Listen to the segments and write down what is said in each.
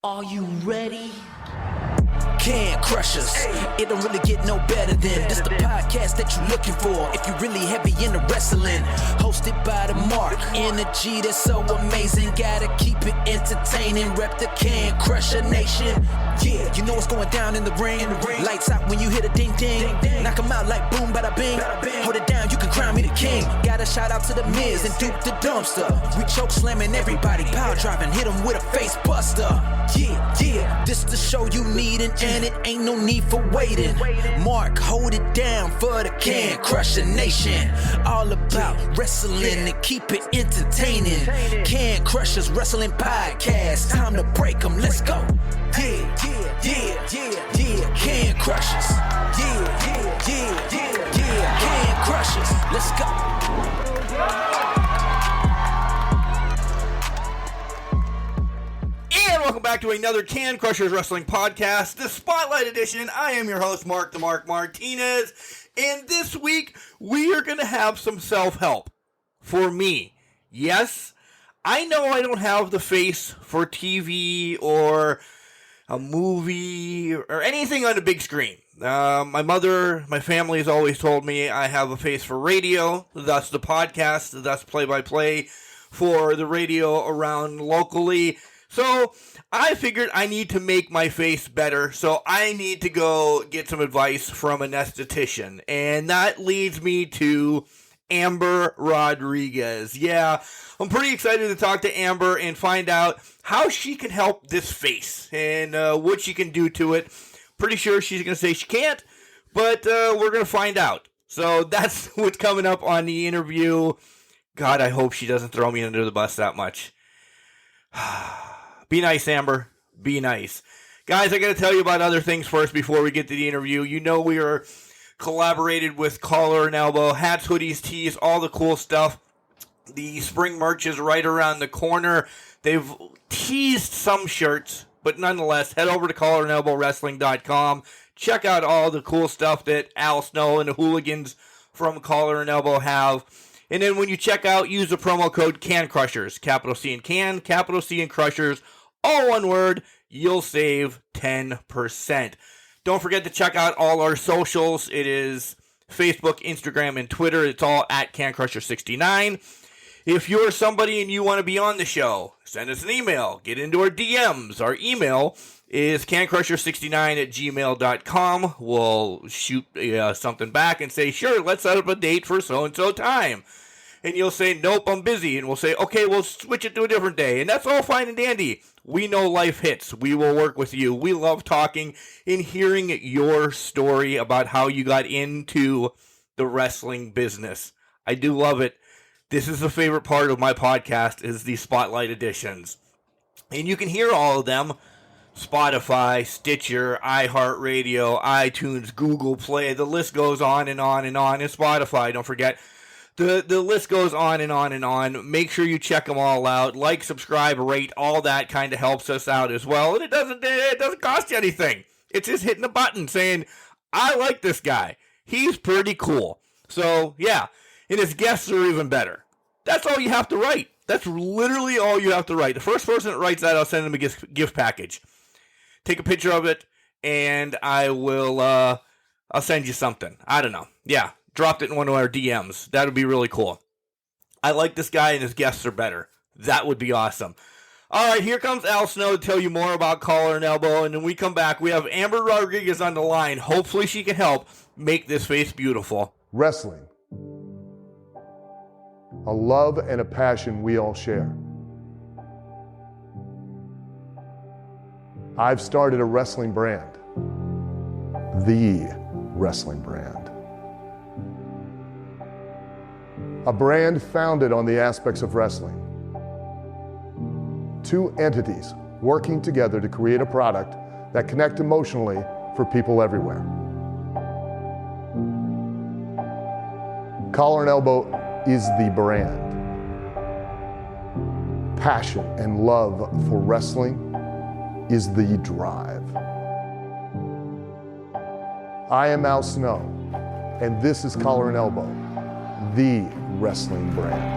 Are you ready? Can Crushers. It don't really get no better than this the podcast that you're looking for if you're really heavy into wrestling. Hosted by the Mark. Energy that's so amazing. Gotta keep it entertaining. Rep the Can Crusher Nation. Yeah, you know what's going down in the ring. Lights out when you hit a ding ding. Knock them out like boom bada bing. Hold it down, you can crown me the king. Got a shout out to the Miz and Duke the Dumpster. We choke slamming everybody. Power driving, hit them with a face buster. Yeah, this the show you need and it ain't no need for waiting. Mark, hold it down for the Can Crusher Nation. All about wrestling and keep it entertaining. Can Crushers Wrestling Podcast. Time to break them, let's go. Yeah. Can Crushers. Yeah. Can Crushers. Let's go. And welcome back to another Can Crushers Wrestling Podcast, the Spotlight Edition. I am your host, Mark the Mark Martinez, and this week we are going to have some self-help for me. Yes, I know I don't have the face for TV or a movie or anything on the big screen. My mother, my family has always told me I have a face for radio, thus the podcast, thus play-by-play for the radio around locally. So I figured I need to make my face better, so I need to go get some advice from an esthetician. And that leads me to Amber Rodriguez. Yeah, I'm pretty excited to talk to Amber and find out how she can help this face and what she can do to it. Pretty sure she's going to say she can't, but we're going to find out. So that's what's coming up on the interview. God, I hope she doesn't throw me under the bus that much. Be nice, Amber. Be nice. Guys, I got to tell you about other things first before we get to the interview. You know we are collaborated with Collar and Elbow, hats, hoodies, tees, all the cool stuff. The spring merch is right around the corner. They've teased some shirts, but nonetheless, head over to collarandelbowwrestling.com. Check out all the cool stuff that Al Snow and the hooligans from Collar and Elbow have. And then when you check out, use the promo code CANCRUSHERS, capital C in Can, capital C in Crushers, all one word. You'll save 10%. Don't forget to check out all our socials. It is Facebook, Instagram, and Twitter. It's all at CanCrusher69. If you're somebody and you want to be on the show, send us an email. Get into our DMs. Our email is cancrusher69@gmail.com. We'll shoot something back and say, sure, let's set up a date for so-and-so time. And you'll say, nope, I'm busy. And we'll say, okay, we'll switch it to a different day. And that's all fine and dandy. We know life hits. We will work with you. We love talking and hearing your story about how you got into the wrestling business. I do love it. This is the favorite part of my podcast, is the Spotlight Editions. And you can hear all of them. Spotify, Stitcher, iHeartRadio, iTunes, Google Play. The list goes on and on and on. And Spotify, don't forget. The list goes on and on and on. Make sure you check them all out. Like, subscribe, rate, all that kind of helps us out as well. And it doesn't cost you anything. It's just hitting a button saying, I like this guy. He's pretty cool. So, yeah. And his guests are even better. That's all you have to write. That's literally all you have to write. The first person that writes that, I'll send them a gift package. Take a picture of it, and I will, I'll send you something. I don't know. Yeah. Dropped it in one of our DMs. That would be really cool. I like this guy and his guests are better. That would be awesome. All right, here comes Al Snow to tell you more about Collar and Elbow, and then we come back. We have Amber Rodriguez on the line. Hopefully she can help make this face beautiful. Wrestling. A love and a passion we all share. I've started a wrestling brand. The wrestling brand. A brand founded on the aspects of wrestling. Two entities working together to create a product that connect emotionally for people everywhere. Collar and Elbow is the brand. Passion and love for wrestling is the drive. I am Al Snow, and this is Collar and Elbow, the wrestling brand.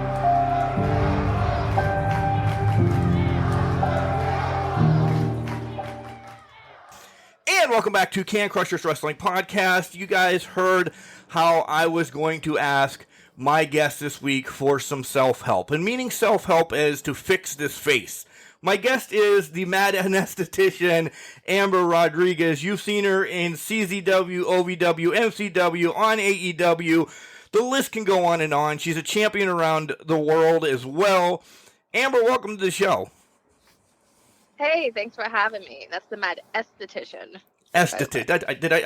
welcome back to Can Crushers Wrestling Podcast. You guys heard how I was going to ask my guest this week for some self-help. And meaning self-help is to fix this face. My guest is the Mad Esthetician, Amber Rodriguez. You've seen her in CZW, OVW, MCW, on AEW. The list can go on and on. She's a champion around the world as well. Amber, welcome to the show. Hey, thanks for having me. That's the Mad Esthetician. I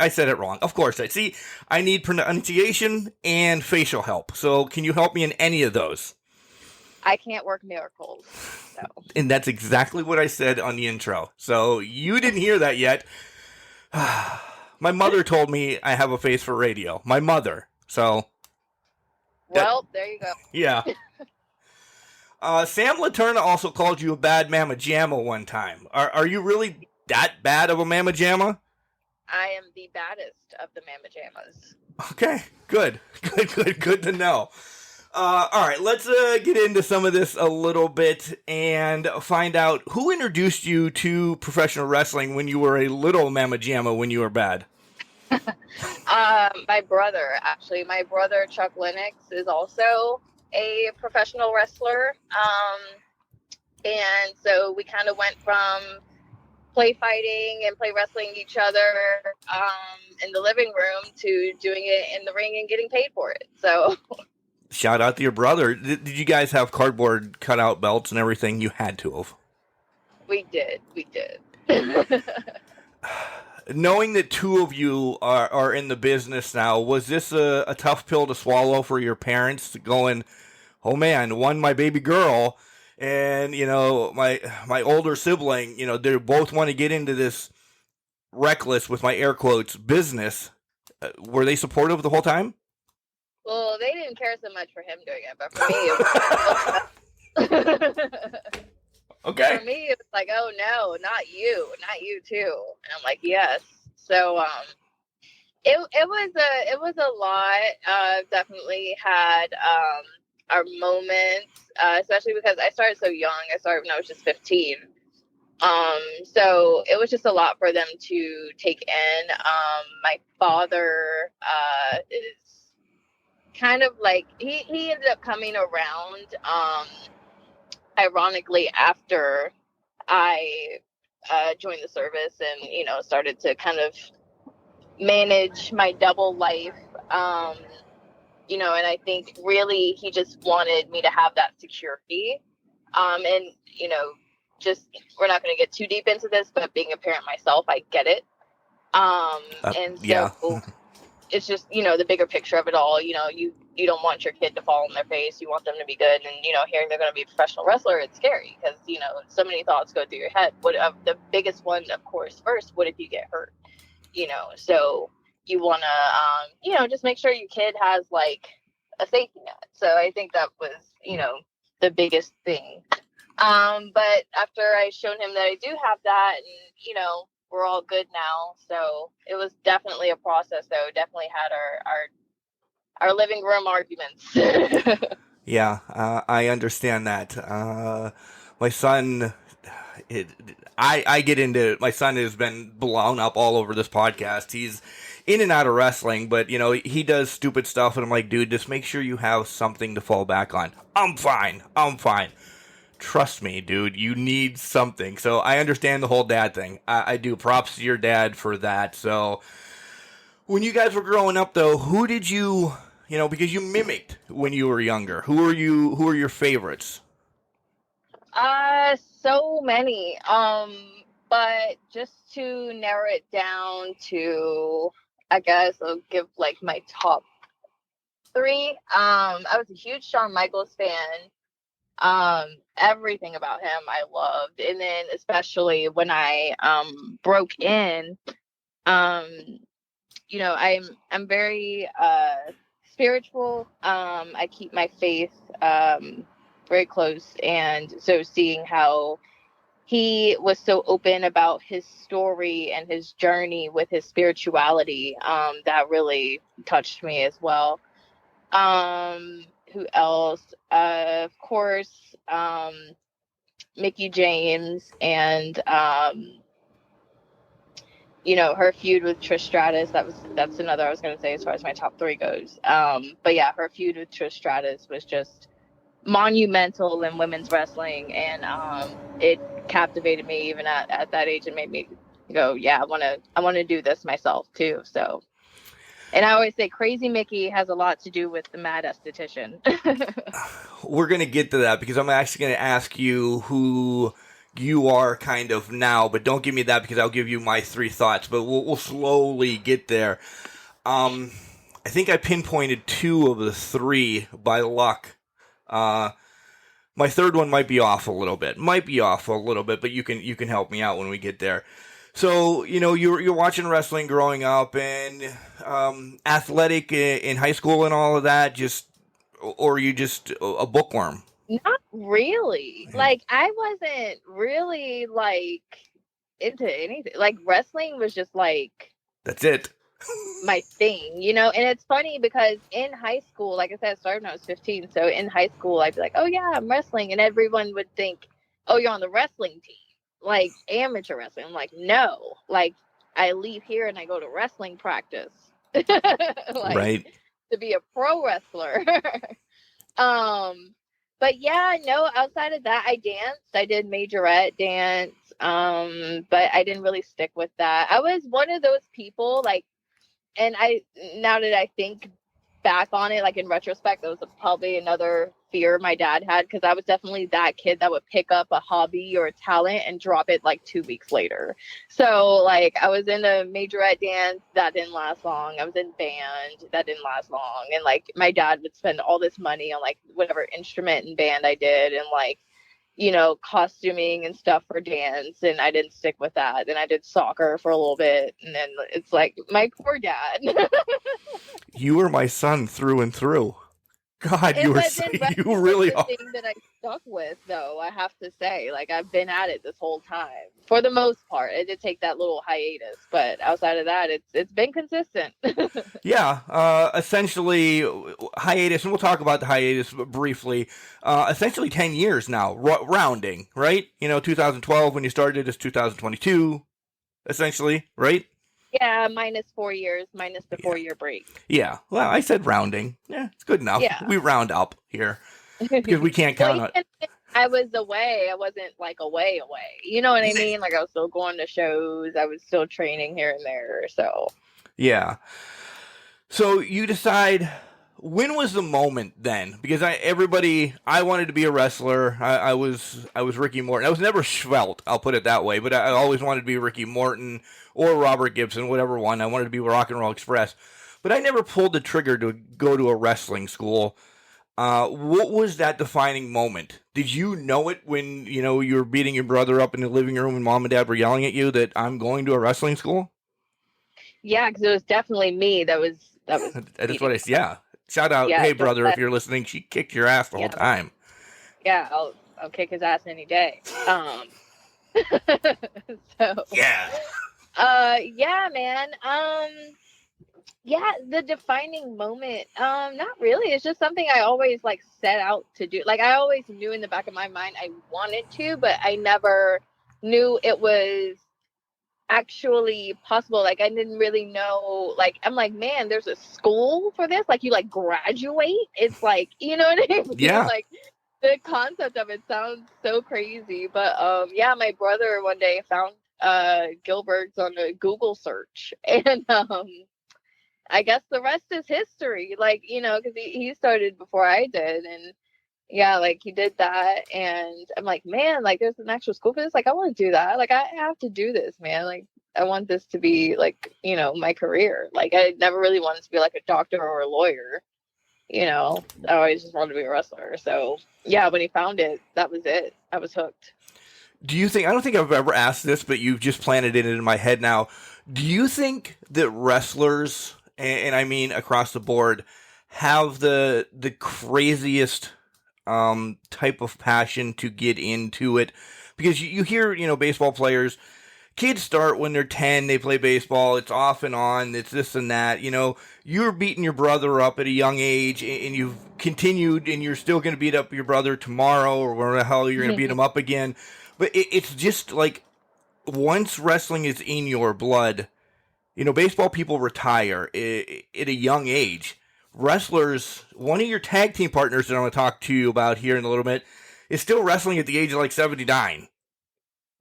said it wrong. Of course. I need pronunciation and facial help. So can you help me in any of those? I can't work miracles. So. And that's exactly what I said on the intro. So you didn't hear that yet. My mother told me I have a face for radio. My mother. So. Well, there you go. Yeah. Sam Laterna also called you a bad mamma jamma one time. Are you really that bad of a mamma jamma? I am the baddest of the mamma jammas. Okay, good to know. All right, let's get into some of this a little bit and find out who introduced you to professional wrestling when you were a little mamma jamma when you were bad. My brother, actually. My brother, Chuck Lennox, is also a professional wrestler. And so we kind of went from play fighting and play wrestling each other in the living room to doing it in the ring and getting paid for it. So shout out to your brother. Did you guys have cardboard cutout belts and everything? You had to have. We did. Knowing that two of you are in the business now, was this a tough pill to swallow for your parents, going, oh man, one, my baby girl, and, you know, my older sibling, you know, they both want to get into this reckless, with my air quotes, business. Were they supportive the whole time? Well, they didn't care so much for him doing it, but for me, okay. For me, it was like, oh no, not you too. And I'm like, yes. So, it was a lot. Definitely had our moments, especially because I started so young. I started when I was just 15. So it was just a lot for them to take in. My father is kind of like he ended up coming around. Ironically, after I joined the service and, you know, started to kind of manage my double life, you know, and I think really he just wanted me to have that security. And, you know, just, we're not going to get too deep into this, but being a parent myself, I get it. And so yeah. It's just, you know, the bigger picture of it all. You know, you don't want your kid to fall on their face. You want them to be good. And, you know, hearing they're going to be a professional wrestler, it's scary because, you know, so many thoughts go through your head. The biggest one, of course, first, what if you get hurt? You know, so you want to, you know, just make sure your kid has like a safety net. So I think that was, you know, the biggest thing. But after I showed him that I do have that, and, you know, we're all good now. So it was definitely a process, though. Definitely had our living room arguments. Yeah, I understand that. My son, I get into, my son has been blown up all over this podcast. He's in and out of wrestling, but, you know, he does stupid stuff, and I'm like, dude, just make sure you have something to fall back on. I'm fine. Trust me, dude, you need something. So I understand the whole dad thing. I do. Props to your dad for that. So when you guys were growing up, though, who did you know, because you mimicked when you were younger, who are your favorites? So many. But just to narrow it down to, I guess I'll give like my top 3. I was a huge Shawn Michaels fan. Everything about him I loved. And then especially when I broke in, you know, I'm very spiritual. I keep my faith very close, and so seeing how he was so open about his story and his journey with his spirituality, that really touched me as well. Who else? Of course, Mickey James and her feud with Trish Stratus, that's another I was going to say as far as my top three goes. But yeah, her feud with Trish Stratus was just monumental in women's wrestling, and it captivated me even at that age and made me go, yeah, I want to do this myself too. So, and I always say Crazy Mickey has a lot to do with the Mad Esthetician. We're going to get to that because I'm actually going to ask you who you are kind of now, but don't give me that because I'll give you my three thoughts, but we'll slowly get there. I think I pinpointed two of the three by luck. My third one might be off a little bit, but you can help me out when we get there. So, you're watching wrestling growing up and athletic in high school and all of that, or are you just a bookworm? Not really. Like, I wasn't really, like, into anything. Like, wrestling was just, like... That's it. my thing, And it's funny because in high school, like I said, I started when I was 15. So in high school, I'd be like, oh, yeah, I'm wrestling. And everyone would think, oh, you're on the wrestling team, like amateur wrestling. I'm like, no. Like, I leave here and I go to wrestling practice. Right. To be a pro wrestler. But yeah, no, outside of that, I danced. I did majorette dance. But I didn't really stick with that. I was one of those people, like, and now that I think back on it, like in retrospect, that was probably another fear my dad had, because I was definitely that kid that would pick up a hobby or a talent and drop it like 2 weeks later. So like I was in a majorette dance, that didn't last long. I was in band, that didn't last long. And like my dad would spend all this money on like whatever instrument and band I did, and like, costuming and stuff for dance, and I didn't stick with that. Then I did soccer for a little bit, and then it's like my poor dad. You were my son through and through. God, you really are. The thing that I stuck with, though, I have to say, like I've been at it this whole time for the most part. I did take that little hiatus, but outside of that, it's been consistent. Yeah, essentially hiatus, and we'll talk about the hiatus briefly. Essentially 10 years now, rounding, right? 2012 when you started is 2022, essentially, right? Yeah, minus 4 years, minus the 4-year break. Yeah, well, I said rounding. Yeah, it's good enough. Yeah. We round up here because we can't count on it. I was away. I wasn't like away. You know what I mean? Like I was still going to shows. I was still training here and there. So yeah. So you decide. When was the moment then? Because I wanted to be a wrestler. I was Ricky Morton. I was never svelte, I'll put it that way, but I always wanted to be Ricky Morton or Robert Gibson, whatever one. I wanted to be Rock and Roll Express. But I never pulled the trigger to go to a wrestling school. What was that defining moment? Did you know it when, you were beating your brother up in the living room and mom and dad were yelling at you that I'm going to a wrestling school? Yeah, because it was definitely me that was That's what yeah. Shout out, hey brother, if you're listening, she kicked your ass the whole time. Yeah, I'll kick his ass any day. So yeah. Yeah, man. Yeah, the defining moment. Not really. It's just something I always like set out to do. Like I always knew in the back of my mind I wanted to, but I never knew it was actually possible. Like I didn't really know, like I'm like, man, there's a school for this, like you like graduate, it's like, you know what I mean? Yeah. Like the concept of it sounds so crazy, but yeah, my brother one day found Gilbert's on a Google search, and I guess the rest is history, like, because he started before I did, and yeah, like he did that, and I'm like, man, like there's an actual school for this. Like I want to do that. Like I have to do this, man. Like I want this to be like, my career. Like I never really wanted to be like a doctor or a lawyer. I always just wanted to be a wrestler. So yeah, when he found it, that was it. I was hooked. Do you think, I don't think I've ever asked this, but you've just planted it in my head now. Do you think that wrestlers, and I mean across the board, have the craziest type of passion to get into it? Because you hear, baseball players, kids start when they're 10, they play baseball, it's off and on, it's this and that, you're beating your brother up at a young age, and you've continued, and you're still going to beat up your brother tomorrow, or where the hell you're going to beat him up again. But it's just like, once wrestling is in your blood, Baseball people retire at a young age. Wrestlers, one of your tag team partners that I'm going to talk to you about here in a little bit, is still wrestling at the age of like 79.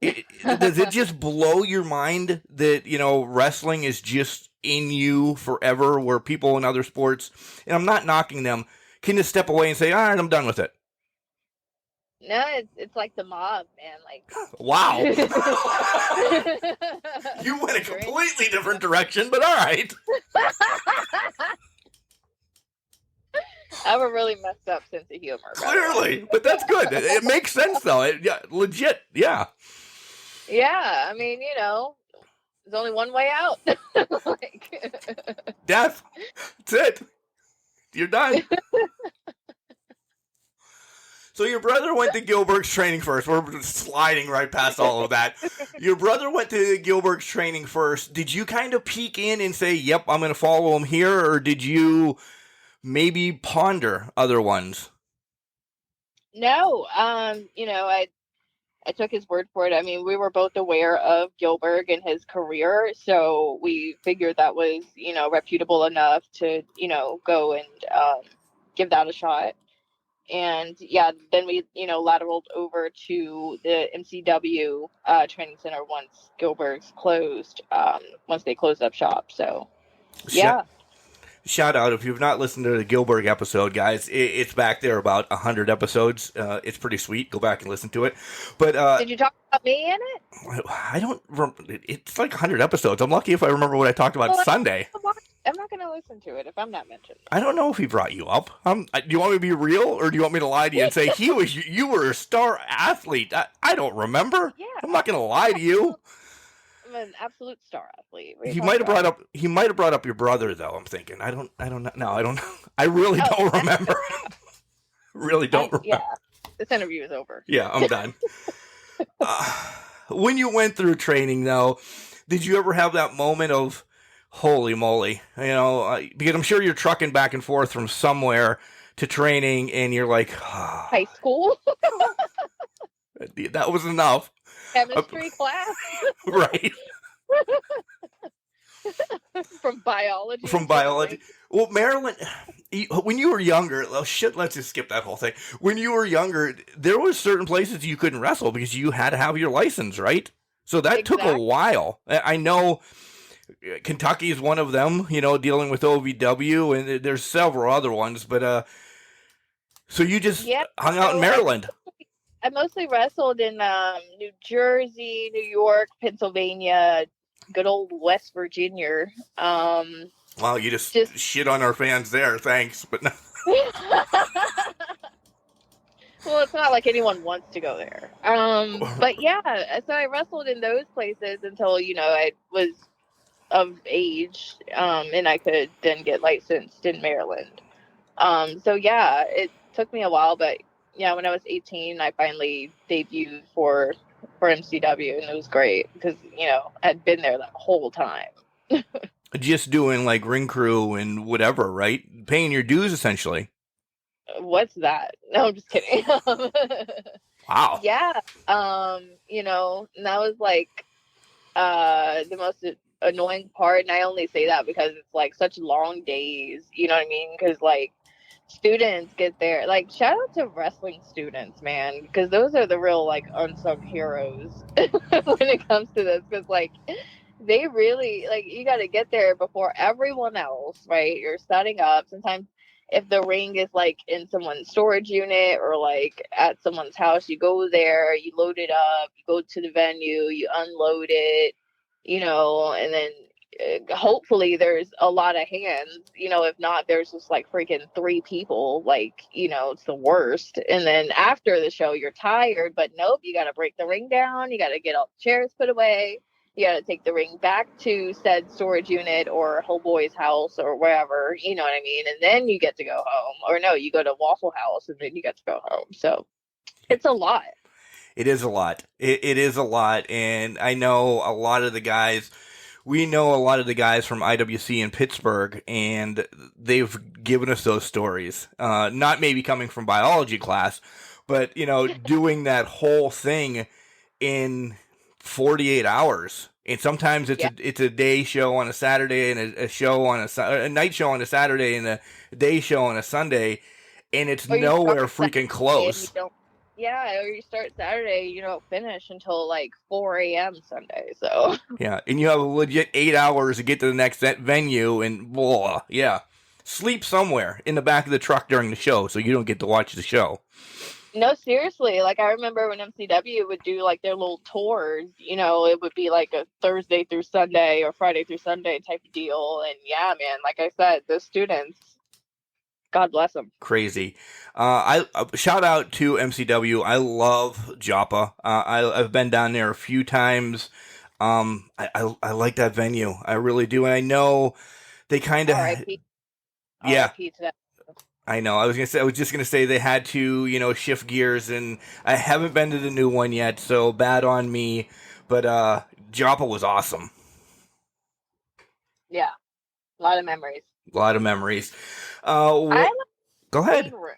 Does it just blow your mind that, wrestling is just in you forever, where people in other sports, and I'm not knocking them, can just step away and say, all right, I'm done with it? No, it's like the mob, man. Like, wow. You went a completely different direction, but all right. I have a really messed up sense of humor. Clearly, but that's good. It makes sense, though. Legit, yeah. Yeah, I mean, there's only one way out. Death. That's it. You're done. So your brother went to Gilbert's training first. We're sliding right past all of that. Your brother went to Gilbert's training first. Did you kind of peek in and say, yep, I'm going to follow him here? Or did you maybe ponder other ones? No, I took his word for it. I mean, we were both aware of Gilbert and his career, so we figured that was, reputable enough to, go and give that a shot. And yeah, then we, lateraled over to the MCW training center once Gilbert's closed, once they closed up shop. So, yeah. Shout out, if you've not listened to the Gilbert episode, guys, it's back there, about 100 episodes. It's pretty sweet. Go back and listen to it. But did you talk about me in it? I don't remember. It's like 100 episodes. I'm lucky if I remember what I talked about Sunday. I'm not going to listen to it if I'm not mentioned. I don't know if he brought you up. Do you want me to be real, or do you want me to lie to you and say you were a star athlete? I don't remember. Yeah. I'm not going to lie to you. I'm an absolute star athlete. He might have brought up your brother, though. I'm thinking. I don't know. No, I don't know. I really don't remember. Really don't remember. Yeah. This interview is over. Yeah, I'm done. When you went through training, though, did you ever have that moment of, holy moly, because I'm sure you're trucking back and forth from somewhere to training, and you're like, high school? That was enough. Chemistry class? Right. From biology? From biology. Well, Maryland, when you were younger, let's just skip that whole thing. When you were younger, there were certain places you couldn't wrestle because you had to have your license, right? So that took a while. I know Kentucky is one of them, dealing with OVW, and there's several other ones, but so you just hung out in Maryland. I mostly wrestled in New Jersey, New York, Pennsylvania, good old West Virginia. Wow, you just shit on our fans there. Thanks, but no. Well, it's not like anyone wants to go there. But yeah, so I wrestled in those places until, I was of age, and I could then get licensed in Maryland. So yeah, it took me a while, but yeah, when I was 18, I finally debuted for MCW, and it was great because, I'd been there that whole time. Just doing like ring crew and whatever, right? Paying your dues, essentially. What's that? No, I'm just kidding. Wow. Yeah. And that was like the most annoying part, and I only say that because it's like such long days, you know what I mean? Because like students get there, like shout out to wrestling students, man, because those are the real like unsung heroes when it comes to this, because like they really, like, you got to get there before everyone else, right? You're setting up. Sometimes if the ring is like in someone's storage unit or like at someone's house, you go there, you load it up, you go to the venue, you unload it, and then hopefully there's a lot of hands, if not, there's just like freaking 3 people, like, it's the worst. And then after the show, you're tired, but nope, you got to break the ring down. You got to get all the chairs put away. You got to take the ring back to said storage unit or homeboy's house or wherever, you know what I mean? And then you get to go home, or no, you go to Waffle House and then you get to go home. So it's a lot. It is a lot. It is a lot. And I know a lot of the guys, we know a lot of the guys from IWC in Pittsburgh, and they've given us those stories. Not maybe coming from biology class, but, doing that whole thing in 48 hours, And sometimes it's a day show on a Saturday and a night show on a Saturday and a day show on a Sunday, and it's nowhere freaking close. Or you start Saturday, you don't finish until like 4 a.m. Sunday. So yeah, and you have a legit 8 hours to get to the next venue, and sleep somewhere in the back of the truck during the show, so you don't get to watch the show. No, seriously. Like, I remember when MCW would do like their little tours, it would be like a Thursday through Sunday or Friday through Sunday type of deal. And yeah, man, like I said, those students, God bless them. Crazy. I shout out to MCW. I love Joppa. I've been down there a few times. I like that venue. I really do. And I know they kind of, yeah. I know. I was just gonna say they had to, shift gears, and I haven't been to the new one yet, so bad on me. But Joppa was awesome. Yeah, a lot of memories. Go ahead. Room.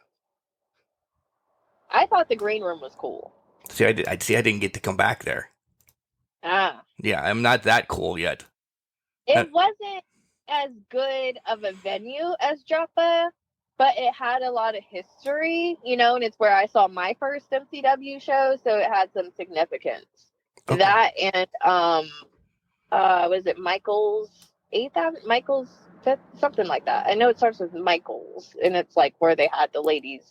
I thought the green room was cool. See, I didn't get to come back there. Yeah, I'm not that cool yet. It wasn't as good of a venue as Joppa, but it had a lot of history, and it's where I saw my first MCW show, so it had some significance. Okay. That and was it Michael's 8th Avenue? Michael's 5th? Something like that. I know it starts with Michael's, and it's like where they had the ladies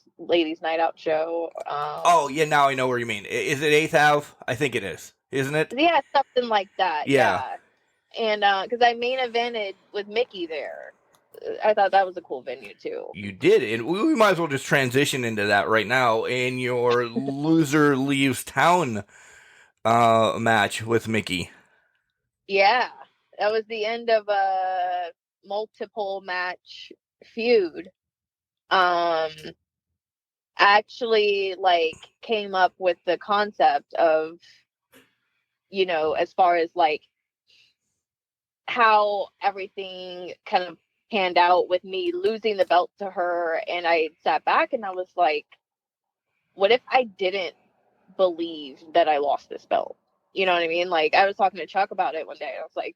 night out show. Now I know where you mean. Is it 8th Ave? I think it is. Isn't it? Yeah, something like that. Yeah. And because I main evented with Mickey there. I thought that was a cool venue too. You did, and we might as well just transition into that right now in your loser leaves town match with Mickey. Yeah, that was the end of a multiple match feud. Actually, came up with the concept of, as far as how everything kind of panned out with me losing the belt to her, and I sat back and I was like, what if I didn't believe that I lost this belt? You know what I mean? I was talking to Chuck about it one day. I was like,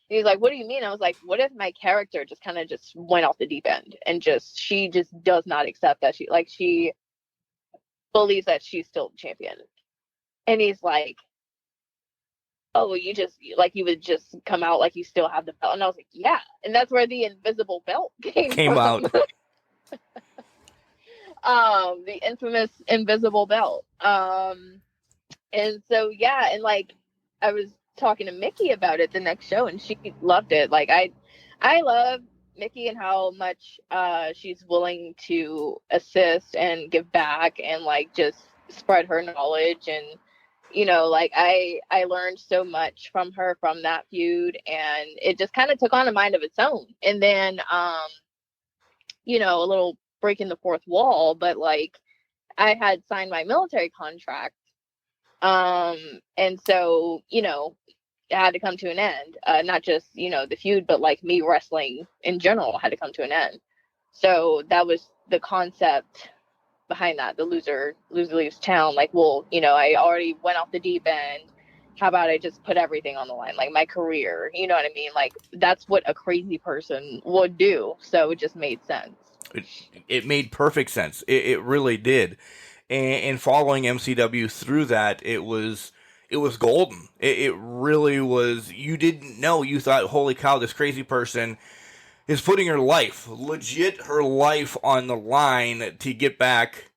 he was like, what do you mean? I was like, what if my character just kind of just went off the deep end and she just does not accept that she believes that she's still the champion. And he's like, oh, you would just come out like you still have the belt. And I was like, yeah. And that's where the invisible belt came out. The infamous invisible belt. And so, yeah. And I was talking to Mickey about it the next show, and she loved it. I love Mickey and how much she's willing to assist and give back and just spread her knowledge. And I learned so much from her from that feud, and it just kind of took on a mind of its own. And then, a little breaking the fourth wall, but I had signed my military contract. And so, it had to come to an end. Not just, the feud, but me wrestling in general had to come to an end. So that was the concept behind that, the loser leaves town. I already went off the deep end. How about I just put everything on the line, my career, you know what I mean? That's what a crazy person would do. So it just made sense. It made perfect sense. It really did. And following MCW through that, it was golden. It really was. You didn't know. You thought, holy cow, this crazy person is putting her life on the line to get back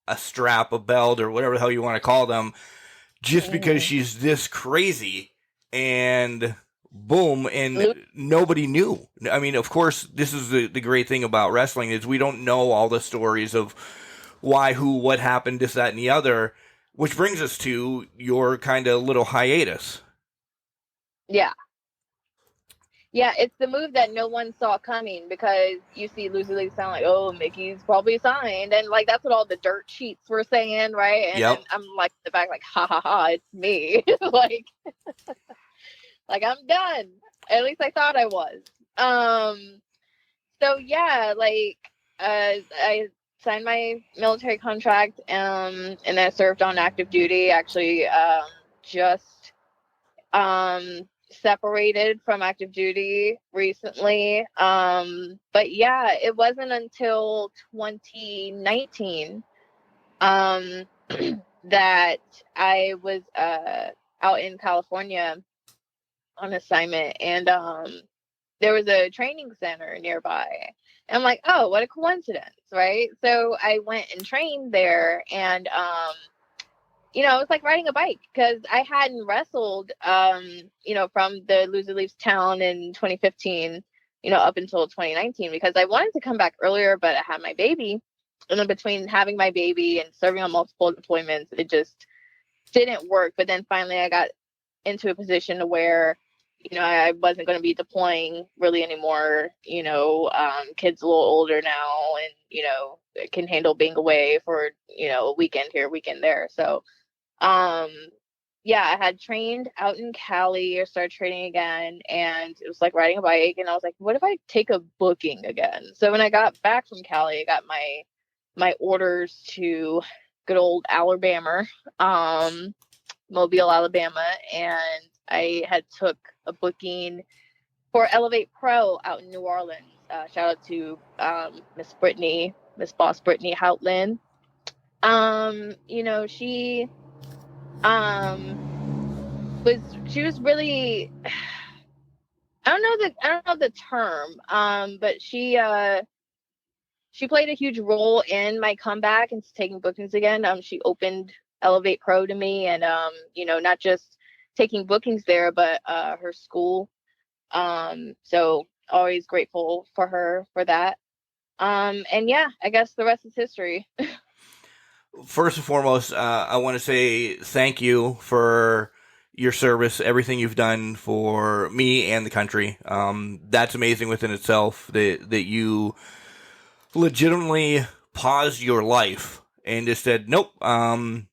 a strap, a belt, or whatever the hell you want to call them, just because she's this crazy. And boom, and nobody knew. I mean, of course, this is the great thing about wrestling is we don't know all the stories of why, who, what happened, this, that, and the other, which brings us to your kind of little hiatus. Yeah. Yeah, it's the move that no one saw coming, because you see Loser League sound like, oh, Mickey's probably signed. And that's what all the dirt sheets were saying, right? And then I'm in the back ha ha ha, it's me. I'm done. At least I thought I was. So yeah, I signed my military contract, and I served on active duty. Actually, just separated from active duty recently. But yeah, it wasn't until 2019 that I was out in California on assignment, and there was a training center nearby. And I'm like, oh, what a coincidence, right? So I went and trained there, and it was like riding a bike, because I hadn't wrestled, from the Loser Leaves Town in 2015, up until 2019, because I wanted to come back earlier, but I had my baby. And then between having my baby and serving on multiple deployments, it just didn't work. But then finally I got into a position where, I wasn't going to be deploying really anymore. Kids a little older now, and, can handle being away for, a weekend here, weekend there. So, yeah, I had trained out in Cali, or started training again, and it was like riding a bike. And I was like, what if I take a booking again? So when I got back from Cali, I got my orders to good old Alabama, Mobile, Alabama, and I had took a booking for Elevate Pro out in New Orleans. Shout out to Miss Boss Brittany Houtland. She was really, I don't know the term, but she played a huge role in my comeback and taking bookings again. She opened Elevate Pro to me, and not just taking bookings there, but her school. So always grateful for her for that. And yeah, I guess the rest is history. First and foremost, I want to say thank you for your service, everything you've done for me and the country. That's amazing within itself, that you legitimately paused your life and just said, nope, I'm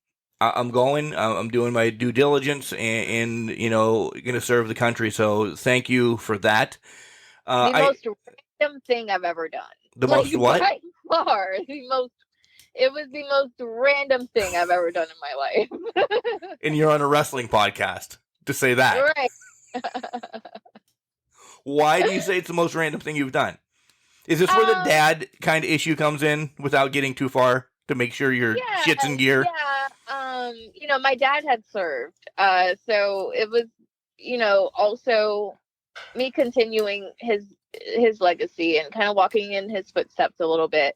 going, I'm doing my due diligence, and going to serve the country. So thank you for that. The most random thing I've ever done. The most what? By far, it was the most random thing I've ever done in my life. And you're on a wrestling podcast to say that. Right. Why do you say it's the most random thing you've done? Is this where the dad kind of issue comes in, without getting too far, to make sure your shit's in gear? Yeah. My dad had served. So it was, also me continuing his legacy and kind of walking in his footsteps a little bit.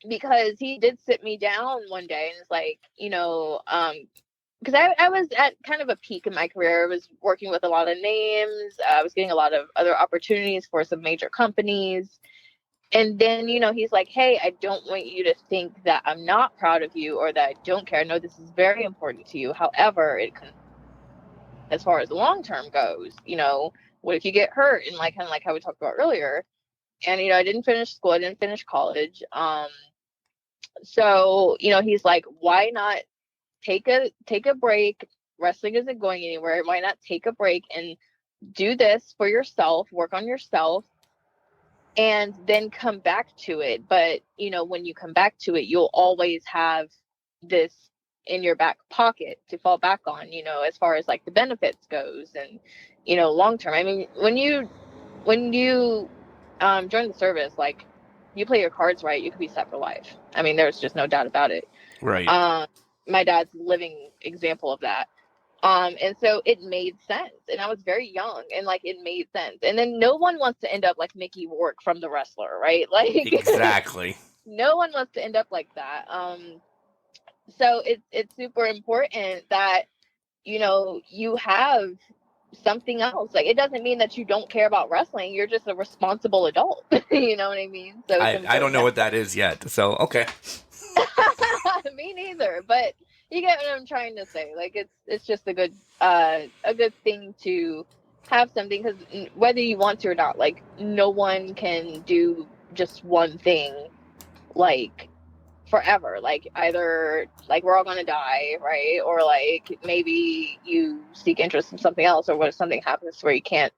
Because he did sit me down one day and it's like, because I was at kind of a peak in my career. I was working with a lot of names. I was getting a lot of other opportunities for some major companies. And then, he's like, hey, I don't want you to think that I'm not proud of you or that I don't care. I know this is very important to you. However, it can, as far as the long term goes, what if you get hurt? And kind of like how we talked about earlier. And, I didn't finish school. I didn't finish college. So, he's like, why not take a break? Wrestling isn't going anywhere. Why not take a break and do this for yourself, work on yourself, and then come back to it? But, when you come back to it, you'll always have this in your back pocket to fall back on, as far as like the benefits goes and, long term. I mean, when you join the service, like, you play your cards right, you could be set for life. I mean, there's just no doubt about it. Right. My dad's a living example of that. And so it made sense. And I was very young, and it made sense. And then no one wants to end up like Mickey Rourke from The Wrestler, right? Like, exactly. No one wants to end up like that. So it's super important that, you have something else. Like, it doesn't mean that you don't care about wrestling. You're just a responsible adult. You know what I mean? So I don't know what that is yet. So, okay. Me neither, but you get what I'm trying to say. Like, it's just a good thing to have something, because whether you want to or not, like, no one can do just one thing like forever. Like, either like we're all gonna die, right? Or like maybe you seek interest in something else, or what if something happens where you can't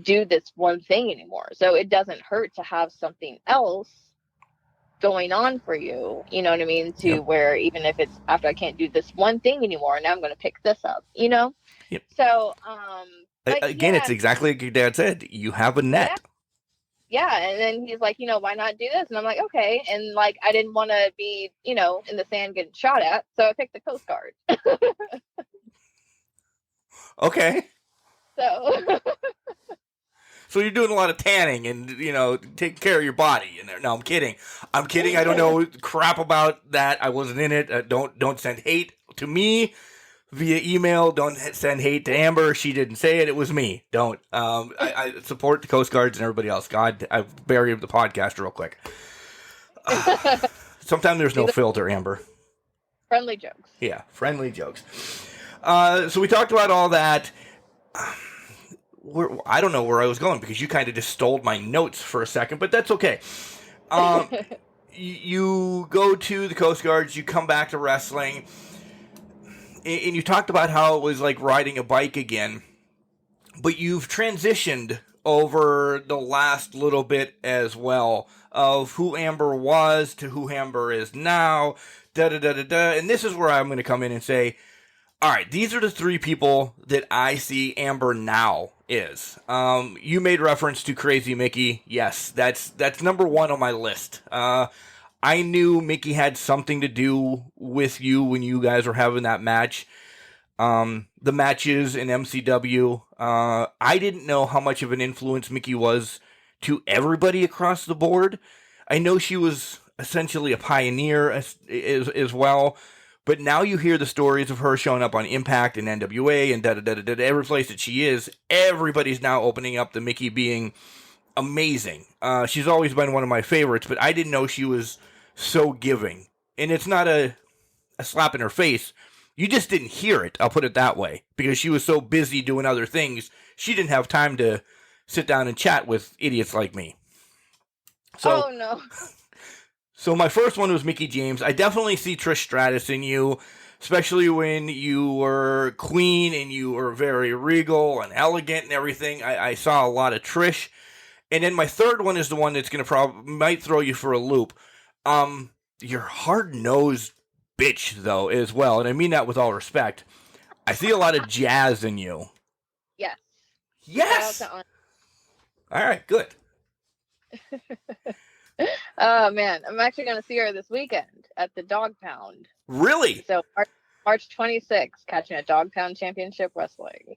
do this one thing anymore. So it doesn't hurt to have something else going on for you, you know what I mean? To where even if it's after I can't do this one thing anymore, now I'm going to pick this up, Yep. So, Again, it's exactly like your dad said. You have a net. Yeah, and then he's like, why not do this? And I'm like, okay. And like, I didn't want to be, in the sand getting shot at, so I picked the Coast Guard. Okay. So. So you're doing a lot of tanning and, taking care of your body in there. No, I'm kidding. I don't know crap about that. I wasn't in it. Don't send hate to me via email. Don't send hate to Amber. She didn't say it. It was me. Don't. I support the Coast Guards and everybody else. God, I buried the podcast real quick. Sometimes there's no filter, Amber. Friendly jokes. Yeah, friendly jokes. So we talked about all that. I don't know where I was going because you kind of just stole my notes for a second, but that's okay. You go to the Coast Guards, you come back to wrestling, and you talked about how it was like riding a bike again, but you've transitioned over the last little bit as well of who Amber was to who Amber is now, da-da-da-da-da, and this is where I'm going to come in and say, all right, these are the three people that I see Amber now is. You made reference to Crazy Mickey. Yes, that's number one on my list. I knew Mickey had something to do with you when you guys were having that match. The matches in MCW. I didn't know how much of an influence Mickey was to everybody across the board. I know she was essentially a pioneer as well. But now you hear the stories of her showing up on Impact and NWA and da-da-da-da-da, every place that she is, everybody's now opening up the Mickey being amazing. She's always been one of my favorites, but I didn't know she was so giving. And it's not a slap in her face. You just didn't hear it, I'll put it that way, because she was so busy doing other things, she didn't have time to sit down and chat with idiots like me. So, oh, no. So my first one was Mickey James. I definitely see Trish Stratus in you, especially when you were queen and you were very regal and elegant and everything. I saw a lot of Trish. And then my third one is the one that's going to might throw you for a loop. You're hard-nosed bitch, though, as well. And I mean that with all respect. I see a lot of jazz in you. Yes. Yes! All right, good. Oh, man. I'm actually going to see her this weekend at the Dog Pound. Really? So March 26th, catching a Dog Pound Championship Wrestling.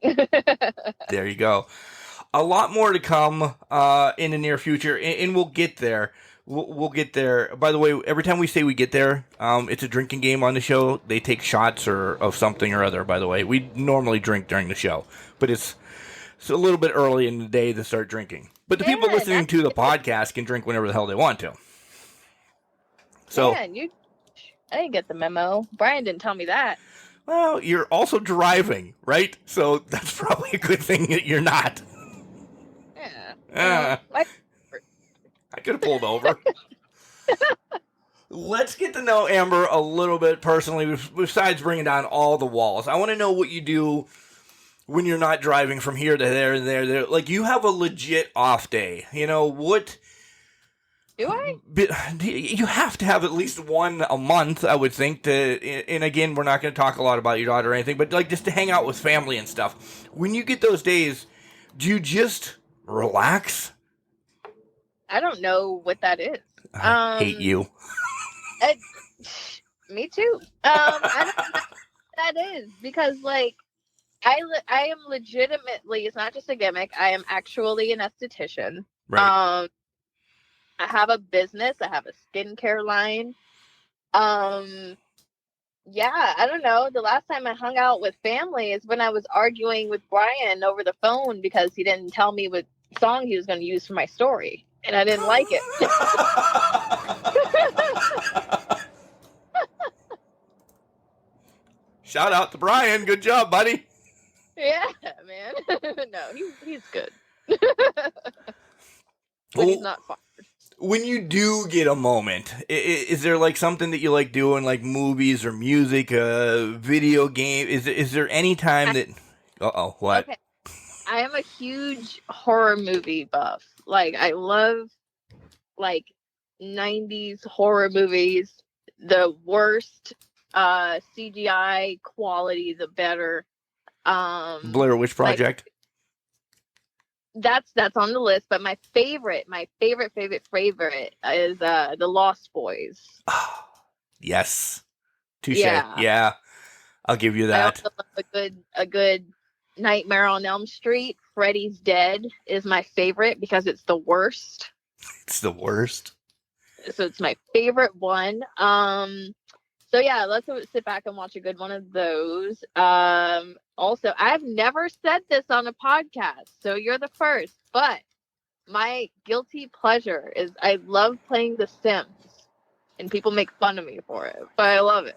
There you go. A lot more to come in the near future, and we'll get there. We'll get there. By the way, every time we say we get there, it's a drinking game on the show. They take shots of something or other, by the way. We normally drink during the show, but it's a little bit early in the day to start drinking. But the people listening to the podcast can drink whenever the hell they want to. So, man, I didn't get the memo. Brian didn't tell me that. Well, you're also driving, right? So that's probably a good thing that you're not. Yeah. I could have pulled over. Let's get to know Amber a little bit personally, besides bringing down all the walls. I want to know what you do when you're not driving from here to there and there. Like, you have a legit off day. What... Do I? You have to have at least one a month, I would think. And again, we're not going to talk a lot about your daughter or anything, but like just to hang out with family and stuff. When you get those days, do you just relax? I don't know what that is. I hate you. Me too. I don't know what that is because, like, I am legitimately. It's not just a gimmick. I am actually an esthetician. Right. I have a business. I have a skincare line. Yeah, I don't know. The last time I hung out with family is when I was arguing with Brian over the phone because he didn't tell me what song he was going to use for my story, and I didn't like it. Shout out to Brian. Good job, buddy. Yeah, man. No, he's good. But he's not far. When you do get a moment, is there like something that you like doing, like movies or music, video game? Is there any time that... what? Okay. I am a huge horror movie buff. Like, I love, like, 90s horror movies. The worst CGI quality, the better. Blair Witch Project. That's on the list, but my favorite is The Lost Boys. Yes. Touche. Yeah. Yeah. I'll give you I that. also love a good Nightmare on Elm Street. Freddy's Dead is my favorite because it's the worst. It's the worst. So it's my favorite one. So yeah, let's sit back and watch a good one of those. Also, I've never said this on a podcast, so you're the first. But my guilty pleasure is I love playing The Sims, and people make fun of me for it, but I love it.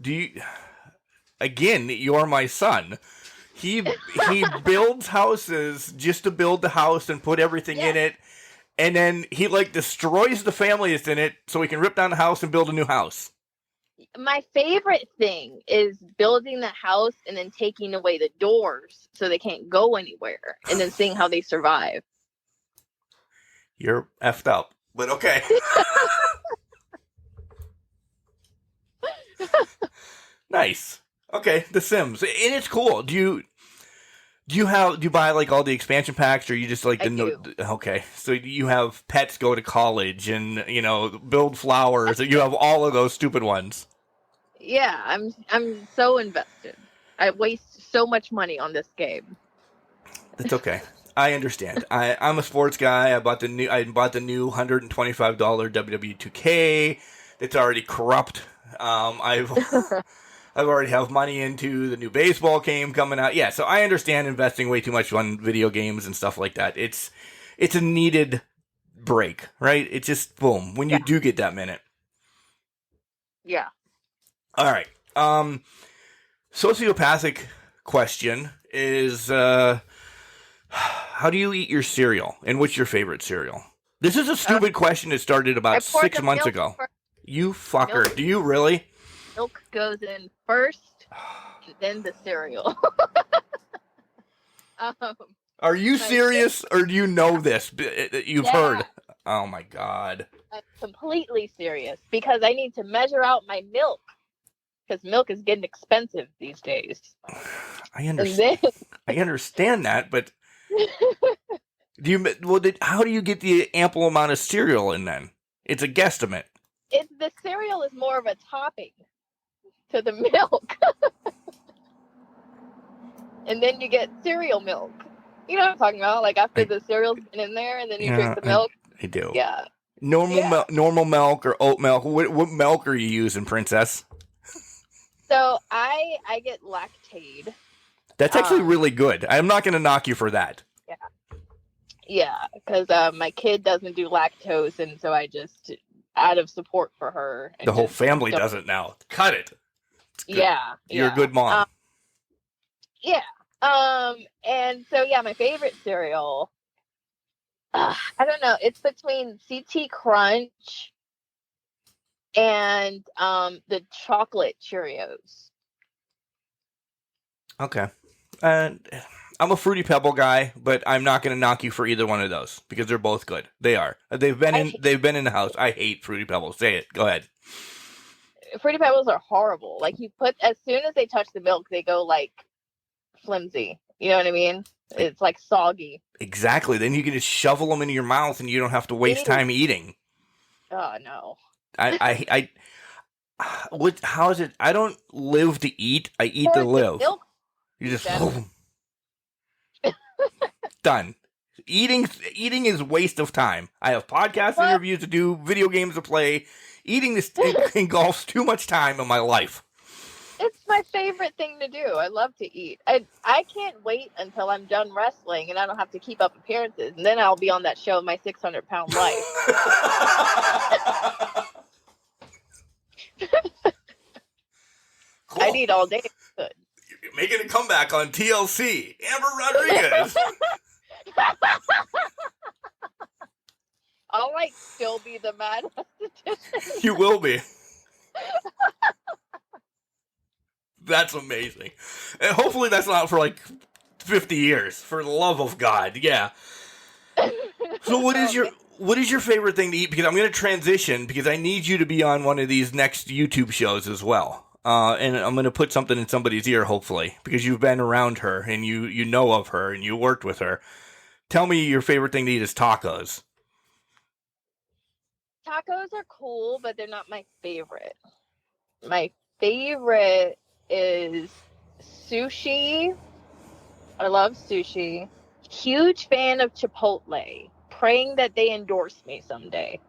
Do you? Again, you're my son. He builds houses just to build the house and put everything in it. And then he destroys the family that's in it so he can rip down the house and build a new house. My favorite thing is building the house and then taking away the doors so they can't go anywhere and then seeing how they survive. You're effed up, but okay. Nice. Okay, The Sims. And it's cool. Do you buy all the expansion packs, or you just okay. So you have pets go to college and build flowers. You have all of those stupid ones. Yeah, I'm so invested. I waste so much money on this game. It's okay. I understand. I'm a sports guy. I bought the new $125 WWE 2K. It's already corrupt. I've already have money into the new baseball game coming out. Yeah, so I understand investing way too much on video games and stuff like that. It's a needed break, right? It's just boom when you do get that minute. Yeah. All right. Sociopathic question is how do you eat your cereal, and what's your favorite cereal? This is a stupid question that started about 6 months ago. You fucker. Milk. Do you really? Milk goes in first, and then the cereal. Are you serious, or do you know this? You've heard. Oh, my God. I'm completely serious, because I need to measure out my milk, because milk is getting expensive these days. I understand. I understand that, but how do you get the ample amount of cereal in then? It's a guesstimate. The cereal is more of a topping to the milk. And then you get cereal milk. You know what I'm talking about? After the cereal's been in there and then you drink the milk. I do. Yeah. Normal milk or oat milk. What milk are you using, Princess? So I get Lactaid. That's actually really good. I'm not going to knock you for that. Yeah. Yeah, because my kid doesn't do lactose, and so I just, out of support for her. The whole family doesn't now. Cut it. Yeah. You're a good mom. Yeah. And so, my favorite cereal, I don't know. It's between CT Crunch and the chocolate Cheerios. Okay. I'm a Fruity Pebble guy, but I'm not going to knock you for either one of those because they're both good. They are. They've been in the house. I hate Fruity Pebbles. Say it. Go ahead. Fruity Pebbles are horrible. As soon as they touch the milk, they go flimsy. You know what I mean? It's soggy. Exactly. Then you can just shovel them into your mouth and you don't have to waste time eating. Oh no. How is it? I don't live to eat. I eat to live. You just done. Eating is waste of time. I have podcast interviews to do, video games to play. Eating this engulfs too much time in my life. It's my favorite thing to do. I love to eat. I can't wait until I'm done wrestling and I don't have to keep up appearances, and then I'll be on that show, My 600-Pound Life. Cool. I'd eat all day. Good. You're making a comeback on TLC. Amber Rodriguez. I'll still be the Mad Esthetician. You will be. That's amazing. And hopefully that's not for 50 years. For the love of God. Yeah. So what is your favorite thing to eat? Because I'm going to transition because I need you to be on one of these next YouTube shows as well. and I'm going to put something in somebody's ear, hopefully, because you've been around her and you know of her and you worked with her. Tell me your favorite thing to eat is tacos. Tacos are cool, but they're not my favorite. My favorite is sushi. I love sushi. Huge fan of Chipotle. Praying that they endorse me someday.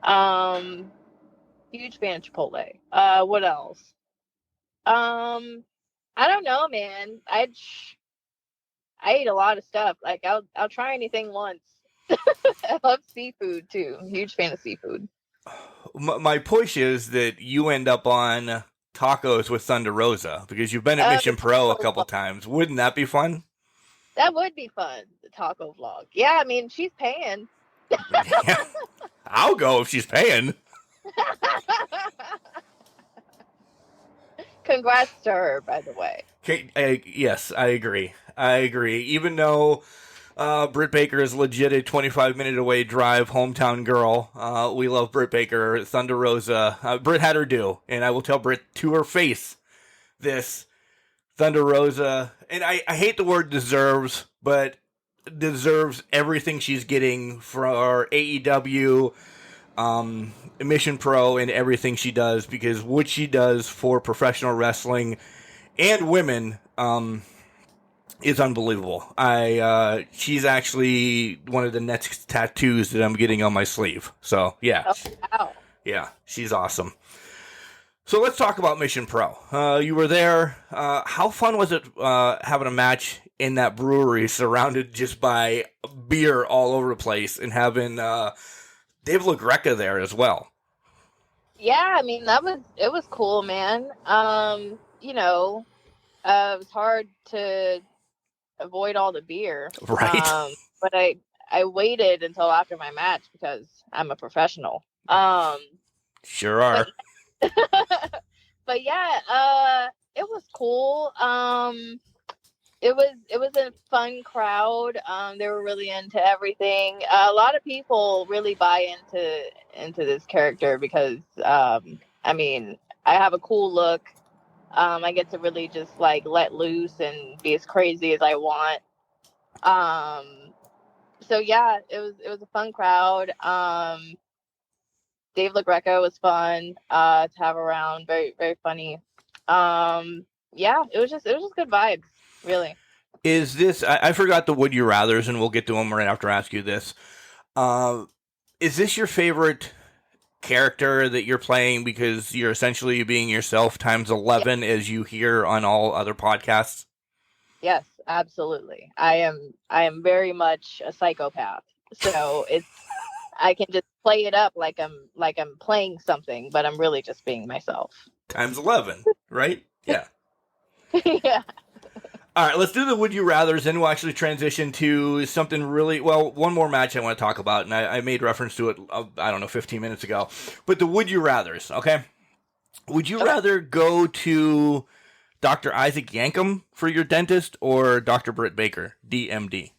Huge fan of Chipotle. What else? I don't know, man. I eat a lot of stuff. Like I'll try anything once. I love seafood too. Huge fan of seafood. My push is that you end up on tacos with Thunder Rosa because you've been at Mission Pro a couple times. Wouldn't that be fun? That would be fun. The taco vlog. Yeah, I mean she's paying. Yeah, I'll go if she's paying. Congrats to her, by the way. Okay, yes, I agree. Even though Britt Baker is legit a 25-minute away drive, hometown girl, we love Britt Baker. Thunder Rosa. Britt had her due, and I will tell Britt to her face this. Thunder Rosa, and I hate the word deserves, but deserves everything she's getting for AEW, Mission Pro, and everything she does, because what she does for professional wrestling and women is unbelievable. She's actually one of the next tattoos that I'm getting on my sleeve. So yeah, Oh, wow. Yeah, she's awesome. So let's talk about Mission Pro. You were there. How fun was it having a match in that brewery surrounded just by beer all over the place and having Dave LaGreca there as well? Yeah, I mean it was cool, man. It was hard to avoid all the beer. Right. But I waited until after my match because I'm a professional. Sure are. But yeah, it was cool. It was a fun crowd. They were really into everything. A lot of people really buy into this character because I mean, I have a cool look. I get to really just like let loose and be as crazy as I want. So yeah, it was a fun crowd. Dave LaGreca was fun to have around. Very, very funny. Yeah, it was just good vibes, really. Is this? I forgot the Would You Rather's, and we'll get to them right after I ask you this. Is this your favorite character that you're playing because you're essentially being yourself times 11 as you hear on all other podcasts? Yes, absolutely. I am very much a psychopath. So I can just play it up like I'm playing something, but I'm really just being myself. Times 11, right? Yeah. Yeah. All right, let's do the Would You Rathers, then we'll actually transition to something really, one more match I want to talk about, and I made reference to it, 15 minutes ago. But the Would You Rathers, okay? Would you rather go to Dr. Isaac Yankum for your dentist or Dr. Britt Baker, DMD?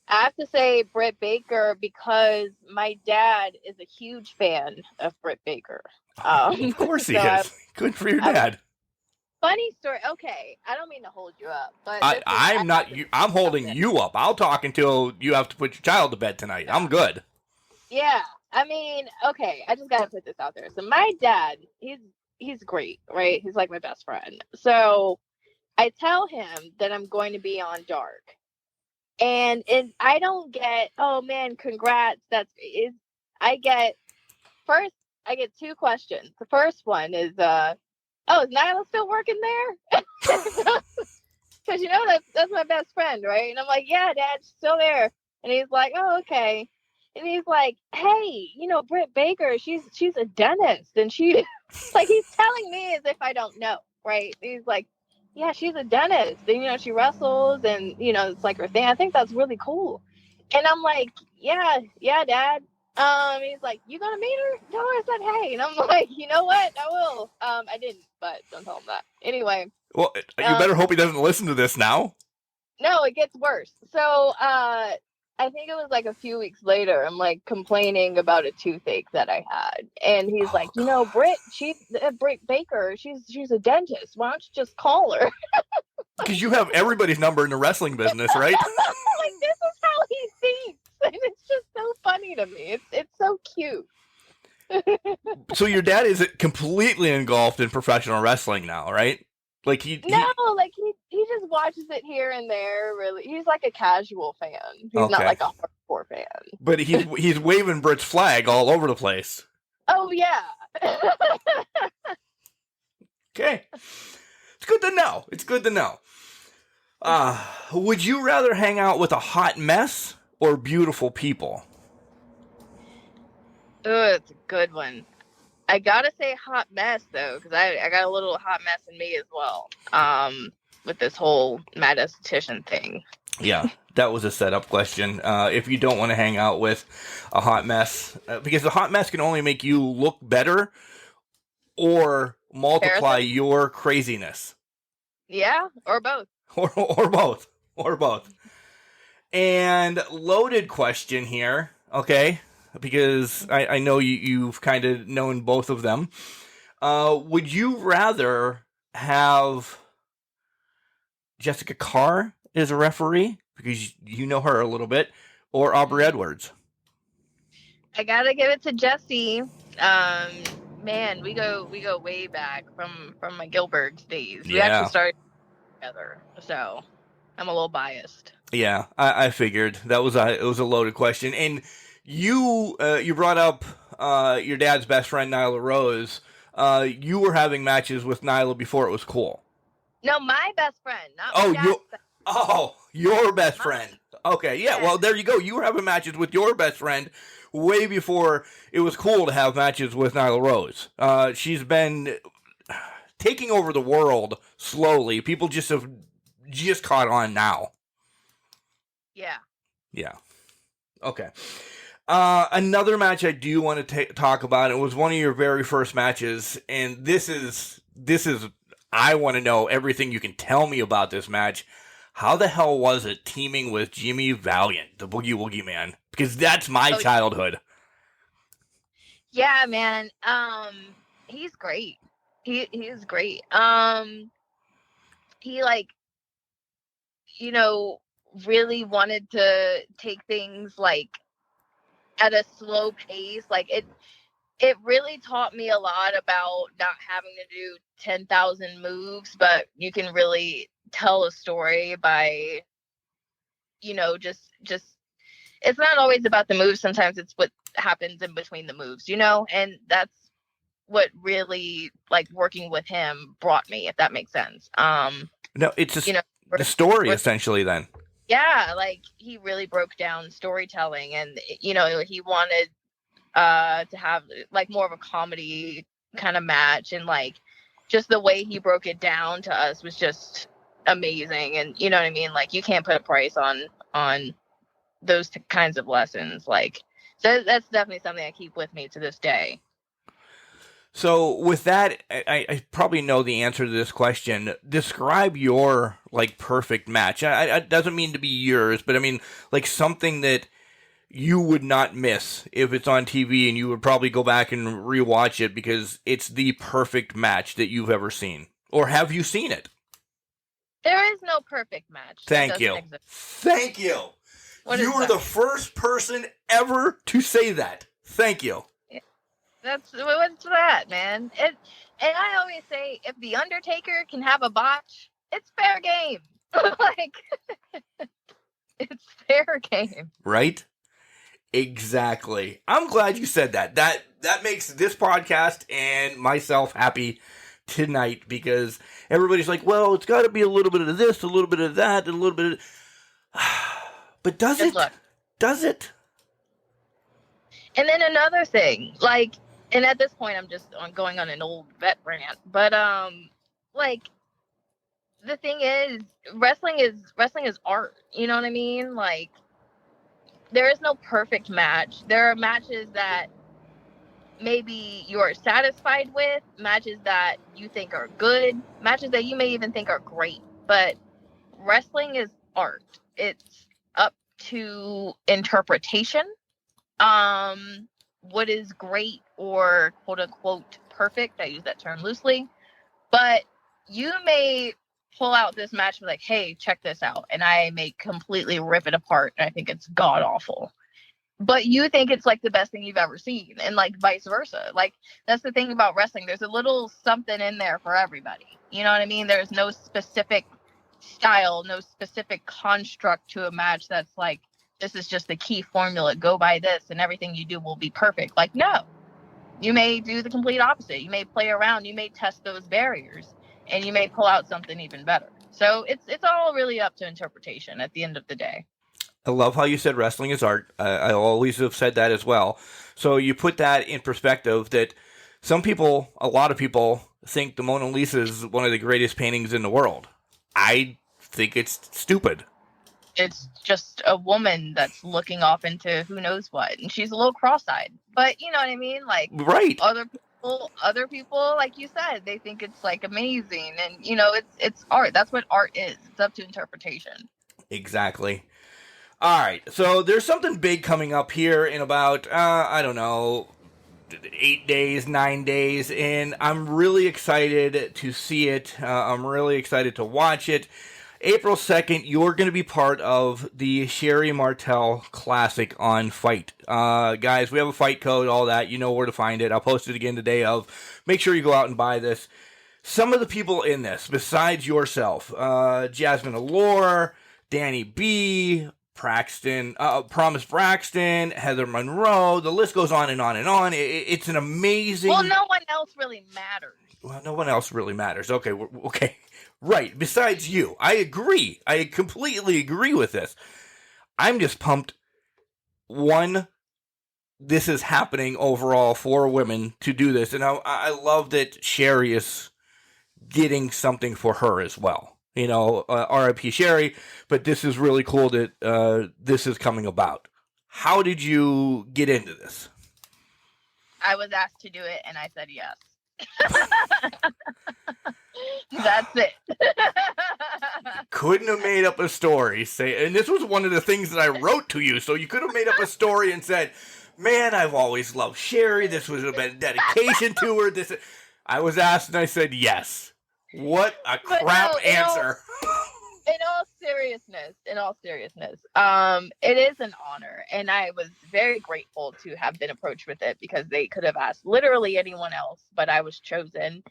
I have to say Britt Baker because my dad is a huge fan of Britt Baker. Of course he is. Good for your dad. Funny story. Okay, I don't mean to hold you up, but I'm holding you up. I'll talk until you have to put your child to bed tonight. I'm good. Yeah, I mean, okay, I just gotta put this out there. So my dad, he's great, right? He's like my best friend. So I tell him that I'm going to be on Dark, and I don't get, oh man, congrats. I get two questions. The first one is oh, is Nyla still working there? Because that's my best friend, right? And I'm like, yeah, Dad, she's still there. And he's like, oh, okay. And he's like, hey, Britt Baker, she's a dentist, and she like he's telling me as if I don't know, right? He's like, yeah, she's a dentist, and she wrestles, and it's like her thing. I think that's really cool. And I'm like, yeah, Dad. He's like, you gonna meet her? Tell her I said hey. And I'm like, you know what? I will. I didn't, but don't tell him that. Anyway. Well, you better hope he doesn't listen to this now. No, it gets worse. So, I think it was like a few weeks later, I'm like complaining about a toothache that I had. And he's like, you know, Britt Baker, she's a dentist. Why don't you just call her? Because you have everybody's number in the wrestling business, right? Like, this is how he thinks. And it's just so funny to me. It's so cute. So your dad is completely engulfed in professional wrestling now, right? Like he just watches it here and there. Really, he's like a casual fan. He's not like a hardcore fan. But he's waving Britt's flag all over the place. Oh yeah. Okay, it's good to know. It's good to know. Would you rather hang out with a hot mess or beautiful people? Oh, it's a good one. I gotta say hot mess though, because I got a little hot mess in me as well. With this whole Mad Esthetician thing. Yeah, that was a setup question. If you don't want to hang out with a hot mess, because the hot mess can only make you look better or multiply your craziness. Yeah, or both. Or both. Or both. And loaded question here, okay? Because I know you've kind of known both of them. Would you rather have Jessica Carr as a referee, because you know her a little bit, or Aubrey Edwards? I gotta give it to Jessie. Man, we go way back from my Gilbert's days. We actually started together, so I'm a little biased. Yeah, I figured it was a loaded question. And you brought up your dad's best friend Nyla Rose. You were having matches with Nyla before it was cool. No, my best friend, not my dad's best friend. Your best friend. Okay, yeah. Well, there you go. You were having matches with your best friend way before it was cool to have matches with Nyla Rose. She's been taking over the world slowly. People just have caught on now. Yeah. Yeah. Okay. Another match I do want to talk about. It was one of your very first matches, and this is. I want to know everything you can tell me about this match. How the hell was it teaming with Jimmy Valiant, the Boogie Woogie Man? Because that's my childhood. Yeah, man. He's great. He's great. He like, you know, really wanted to take things like at a slow pace. Like it really taught me a lot about not having to do 10,000 moves, but you can really tell a story by, you know, just it's not always about the moves. Sometimes it's what happens in between the moves, you know, and that's what really like working with him brought me, if that makes sense. No, it's just, you know, the story essentially then. Yeah, like he really broke down storytelling, and you know, he wanted to have like more of a comedy kind of match, and like just the way he broke it down to us was just amazing. And you know what I mean, like you can't put a price on those kinds of lessons. Like, so that's definitely something I keep with me to this day. So with that, I probably know the answer to this question. Describe your like perfect match. It doesn't mean to be yours, but I mean like something that you would not miss if it's on TV, and you would probably go back and rewatch it because it's the perfect match that you've ever seen. Or have you seen it? There is no perfect match. Thank you. Thank you. You were the first person ever to say that. Thank you. What's that, man? And I always say, if the Undertaker can have a botch, it's fair game. Like, it's fair game. Right? Exactly. I'm glad you said that. That makes this podcast and myself happy tonight, because everybody's like, well, it's got to be a little bit of this, a little bit of that, and a little bit of... But does it? Does it? And then another thing, like, and at this point, I'm just going on an old vet rant, but like, the thing is, wrestling is art. You know what I mean? Like, there is no perfect match. There are matches that maybe you're satisfied with, matches that you think are good, matches that you may even think are great. But wrestling is art. It's up to interpretation. What is great or quote unquote perfect, I use that term loosely, but you may pull out this match and be like, hey, check this out, and I may completely rip it apart and I think it's god awful, but you think it's like the best thing you've ever seen, and like vice versa. Like, that's the thing about wrestling, there's a little something in there for everybody, you know what I mean? There's no specific style, no specific construct to a match that's like, this is just the key formula, go by this and everything you do will be perfect. Like, no, you may do the complete opposite. You may play around, you may test those barriers, and you may pull out something even better. So it's all really up to interpretation at the end of the day. I love how you said wrestling is art. I always have said that as well. So you put that in perspective that some people, a lot of people, think the Mona Lisa is one of the greatest paintings in the world. I think it's stupid. It's just a woman that's looking off into who knows what, and she's a little cross-eyed. But you know what I mean? Like, right. Other people, like you said, they think it's like amazing, and you know, it's art. That's what art is. It's up to interpretation. Exactly. All right, so there's something big coming up here in about, I don't know, 8 days, 9 days, and I'm really excited to see it. I'm really excited to watch it. April 2nd, you're going to be part of the Sherri Martel Classic on Fite. Guys, we have a Fite code, all that. You know where to find it. I'll post it again the day of. Make sure you go out and buy this. Some of the people in this, besides yourself, Jasmine Allure, Danny B., Promise Braxton, Heather Monroe, the list goes on and on and on. It's an amazing... Well, no one else really matters. Well, no one else really matters. Okay, okay. Right, besides you. I agree. I completely agree with this. I'm just pumped. One, this is happening overall for women to do this. And I love that Sherri is getting something for her as well. You know, R.I.P. Sherri, but this is really cool that this is coming about. How did you get into this? I was asked to do it, and I said yes. That's it. Couldn't have made up a story. And this was one of the things that I wrote to you, so you could have made up a story and said, man, I've always loved Sherri. This would have been dedication to her. I was asked, and I said yes. What a crap answer. In all seriousness, it is an honor, and I was very grateful to have been approached with it, because they could have asked literally anyone else, but I was chosen.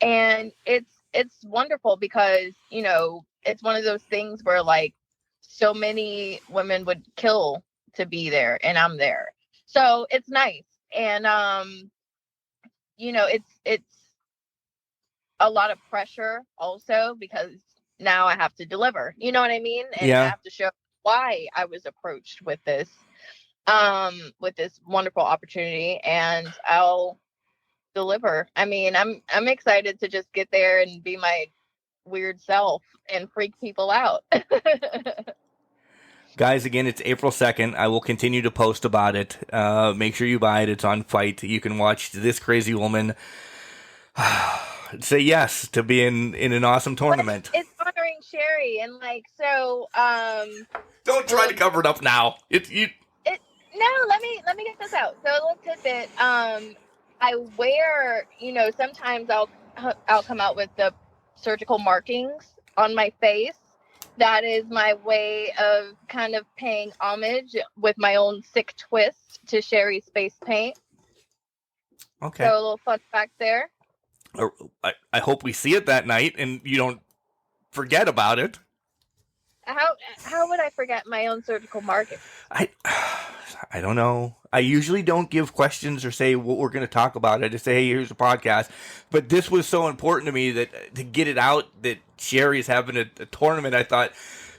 And it's wonderful because, you know, it's one of those things where like so many women would kill to be there, and I'm there. So it's nice. And you know, it's a lot of pressure also, because now I have to deliver, you know what I mean? And I have to show why I was approached with this wonderful opportunity, and I'll deliver. I mean, I'm excited to just get there and be my weird self and freak people out. Guys, again, it's April 2nd. I will continue to post about it. Make sure you buy it. It's on Fite. You can watch this crazy woman say yes to be in an awesome tournament. It's honoring Sherri, and like, so don't try to cover it up now. No, let me get this out. So a little tidbit. I wear, you know, sometimes I'll come out with the surgical markings on my face. That is my way of kind of paying homage with my own sick twist to Sherri's face paint. Okay. So a little fun fact there. I hope we see it that night and you don't forget about it. How would I forget my own surgical markings? I don't know. I usually don't give questions or say what we're going to talk about. I just say, hey, here's a podcast. But this was so important to me that to get it out that Sherri's having a tournament, I thought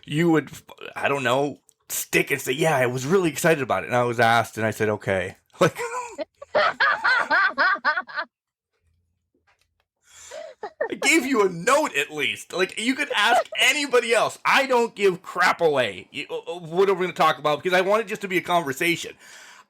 you would, I don't know, stick and say, yeah, I was really excited about it. And I was asked and I said, okay. Like, I gave you a note at least. Like, you could ask anybody else. I don't give crap away. What are we going to talk about? Because I want it just to be a conversation.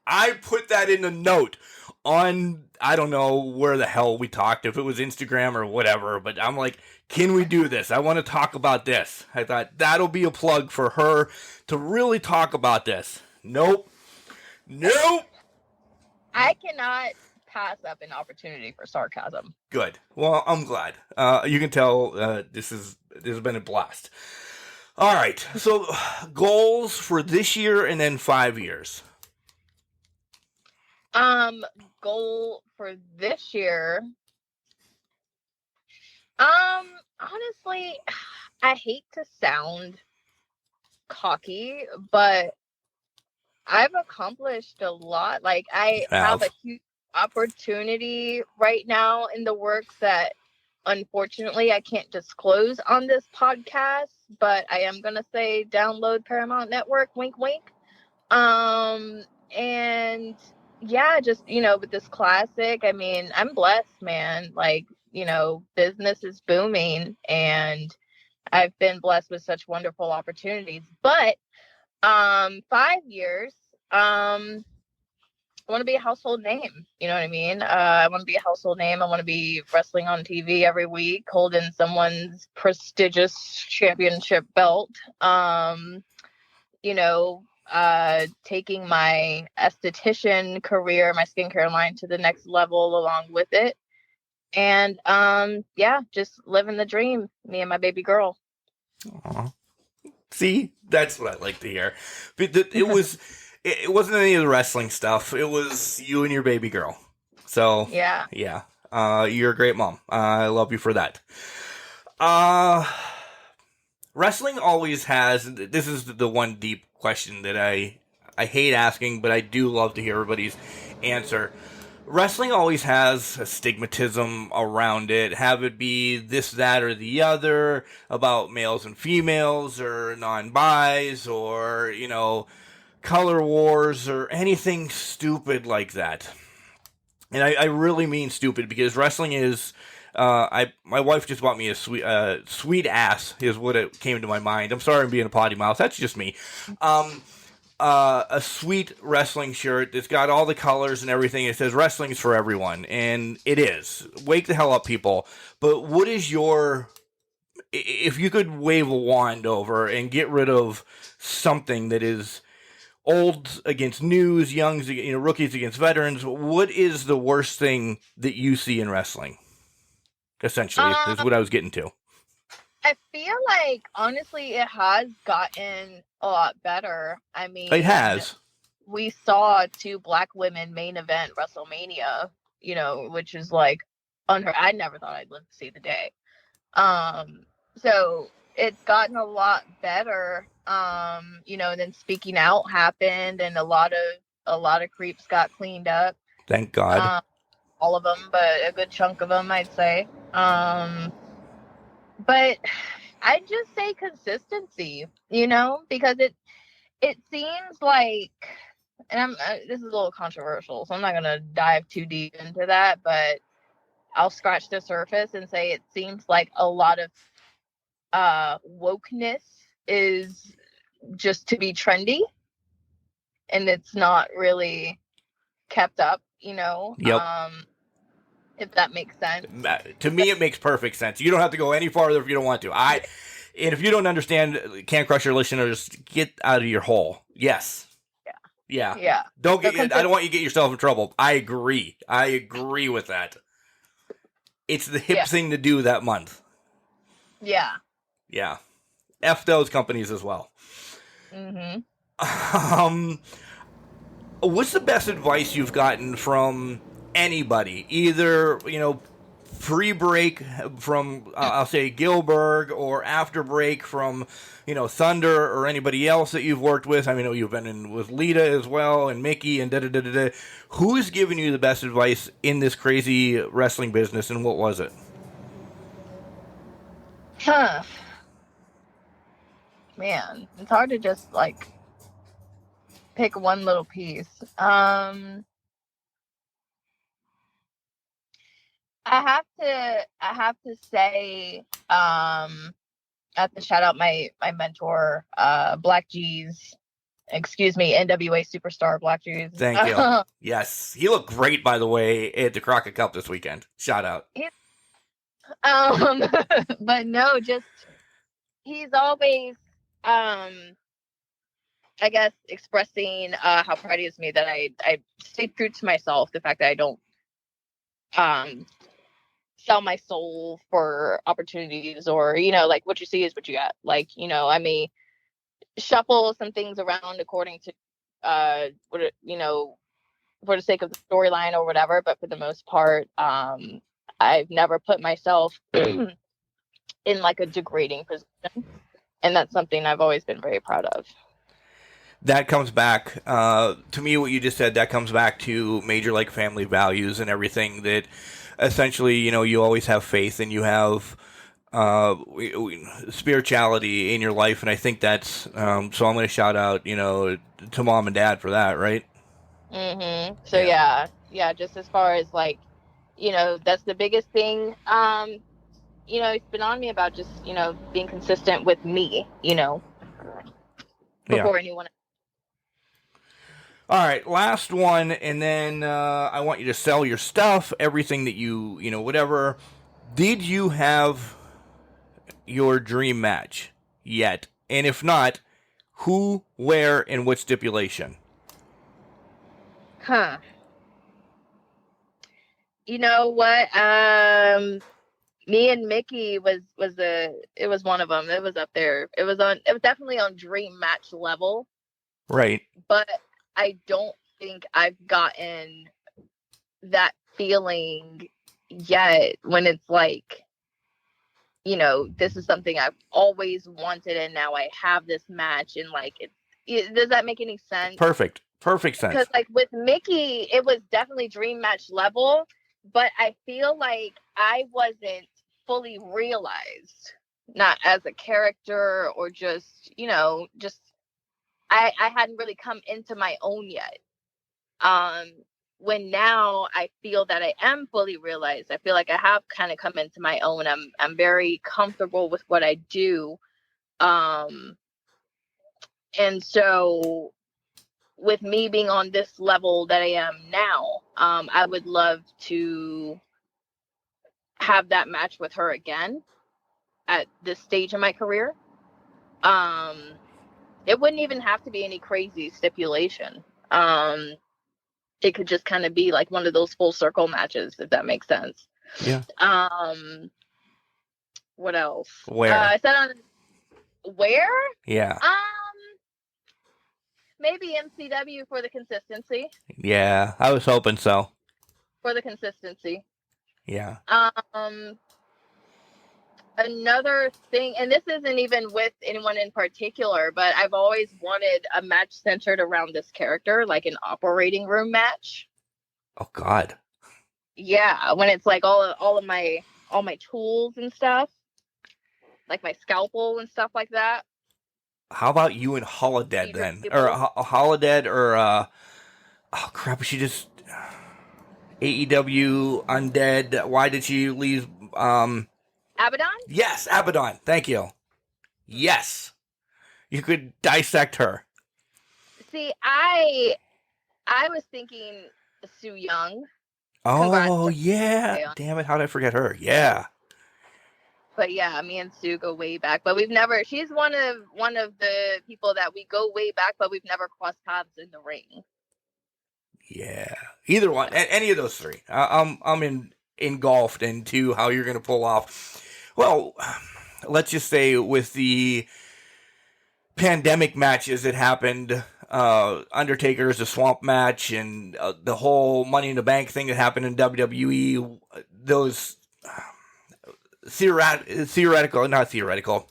I put that in the note. on, I don't know where the hell we talked, if it was Instagram or whatever, but I'm like, can we do this? I want to talk about this. I thought that'll be a plug for her to really talk about this. Nope. I cannot pass up an opportunity for sarcasm. Good. Well, I'm glad. You can tell this has been a blast. All right. So goals for this year and then 5 years. Goal for this year. Honestly, I hate to sound cocky, but I've accomplished a lot. Like, I have a huge opportunity right now in the works that unfortunately I can't disclose on this podcast, but I am gonna say download Paramount Network, wink wink. And yeah, just, with this classic, I mean, I'm blessed, man. Like, business is booming and I've been blessed with such wonderful opportunities. But 5 years, I want to be a household name. You know what I mean? I want to be a household name. I want to be wrestling on TV every week, holding someone's prestigious championship belt. Taking my esthetician career, my skincare line to the next level along with it. And just living the dream, me and my baby girl. Aww. See, that's what I like to hear. But it wasn't any of the wrestling stuff. It was you and your baby girl. So yeah. You're a great mom. I love you for that. Wrestling always has. This is the one deep question that I hate asking, but I do love to hear everybody's answer. Wrestling always has a stigmatism around it. Have it be this, that, or the other about males and females, or non-bis, or color wars, or anything stupid like that. And I really mean stupid, because wrestling is. My wife just bought me a sweet ass is what it came to my mind. I'm sorry I'm being a potty mouth. That's just me. A sweet wrestling shirt that's got all the colors and everything. It says wrestling's for everyone, and it is. Wake the hell up, people. But what is if you could wave a wand over and get rid of something that is old against news, youngs, rookies against veterans, what is the worst thing that you see in wrestling? Essentially, is what I was getting to. I feel like, honestly, it has gotten a lot better. I mean, it has. We saw 2 Black women main event WrestleMania, which is like unheard. I never thought I'd live to see the day. So it's gotten a lot better. Then Speaking Out happened, and a lot of creeps got cleaned up. Thank God. All of them, but a good chunk of them, I'd say. But I just say consistency, because it seems like, and this is a little controversial, so I'm not gonna dive too deep into that, but I'll scratch the surface and say it seems like a lot of wokeness is just to be trendy, and it's not really kept up, Yep. If that makes sense. To me, it makes perfect sense. You don't have to go any farther if you don't want to. And if you don't understand, Can't Crush Your listeners, get out of your hole. Yes. Yeah. I don't want you to get yourself in trouble. I agree with that. It's the hip thing to do that month. Yeah. F those companies as well. Mm-hmm. What's the best advice you've gotten from anybody? Either, pre-break from, I'll say Gilbert, or after break from, Thunder, or anybody else that you've worked with. I mean, you've been in with Lita as well, and Mickey, and da-da-da-da-da. Who's given you the best advice in this crazy wrestling business, and what was it? Man, it's hard to just, pick one little piece. I have to say, I have to shout out my mentor, Black G's, excuse me, NWA superstar Black Jews. Thank you. Yes. He looked great, by the way, at the Crockett Cup this weekend. Shout out. But no, just he's always I guess expressing how proud he is of me that I stayed true to myself. The fact that I don't sell my soul for opportunities, or like what you see is what you got. Like I may shuffle some things around according to for the sake of the storyline or whatever, but for the most part I've never put myself in like a degrading position, and that's something I've always been very proud of. That comes back to me, what you just said, that comes back to major like family values and everything, that essentially, you always have faith and you have spirituality in your life. And I think that's, so I'm going to shout out, to mom and dad for that. Right. Mm-hmm. So yeah, just as far as like, that's the biggest thing. It's been on me about just, being consistent with me, before anyone else. All right, last one, and then I want you to sell your stuff, everything that you whatever. Did you have your dream match yet? And if not, who, where, and what stipulation? You know what? Me and Mickey was one of them. It was up there. It was definitely on dream match level. Right. But I don't think I've gotten that feeling yet when it's like, this is something I've always wanted and now I have this match, and like does that make any sense? Perfect sense. Because like with Mickey, it was definitely dream match level, but I feel like I wasn't fully realized, not as a character or just I hadn't really come into my own yet. When now I feel that I am fully realized, I feel like I have kind of come into my own. I'm very comfortable with what I do. And so with me being on this level that I am now, I would love to have that match with her again at this stage in my career. It wouldn't even have to be any crazy stipulation. It could just kind of be like one of those full circle matches, if that makes sense. Yeah. What else? Where? I said on where? Yeah. Maybe MCW for the consistency. Yeah, I was hoping so. For the consistency. Yeah. Another thing, and this isn't even with anyone in particular, but I've always wanted a match centered around this character, like an operating room match. Oh God. Yeah, when it's like all my tools and stuff, like my scalpel and stuff like that. How about you and Holodead then, or Holodead, or oh crap, she just AEW Undead. Why did she leave? Abaddon? Yes, Abaddon. Thank you. Yes. You could dissect her. See, I was thinking Sue Young. Oh, yeah. Damn it, how did I forget her? Yeah. But yeah, me and Sue go way back. But she's one of the people that we go way back, but we've never crossed paths in the ring. Yeah. Either one. Any of those three. I'm engulfed into how you're going to pull off. Well, let's just say with the pandemic matches that happened, Undertaker's the Swamp match and the whole Money in the Bank thing that happened in WWE, those not theoretical,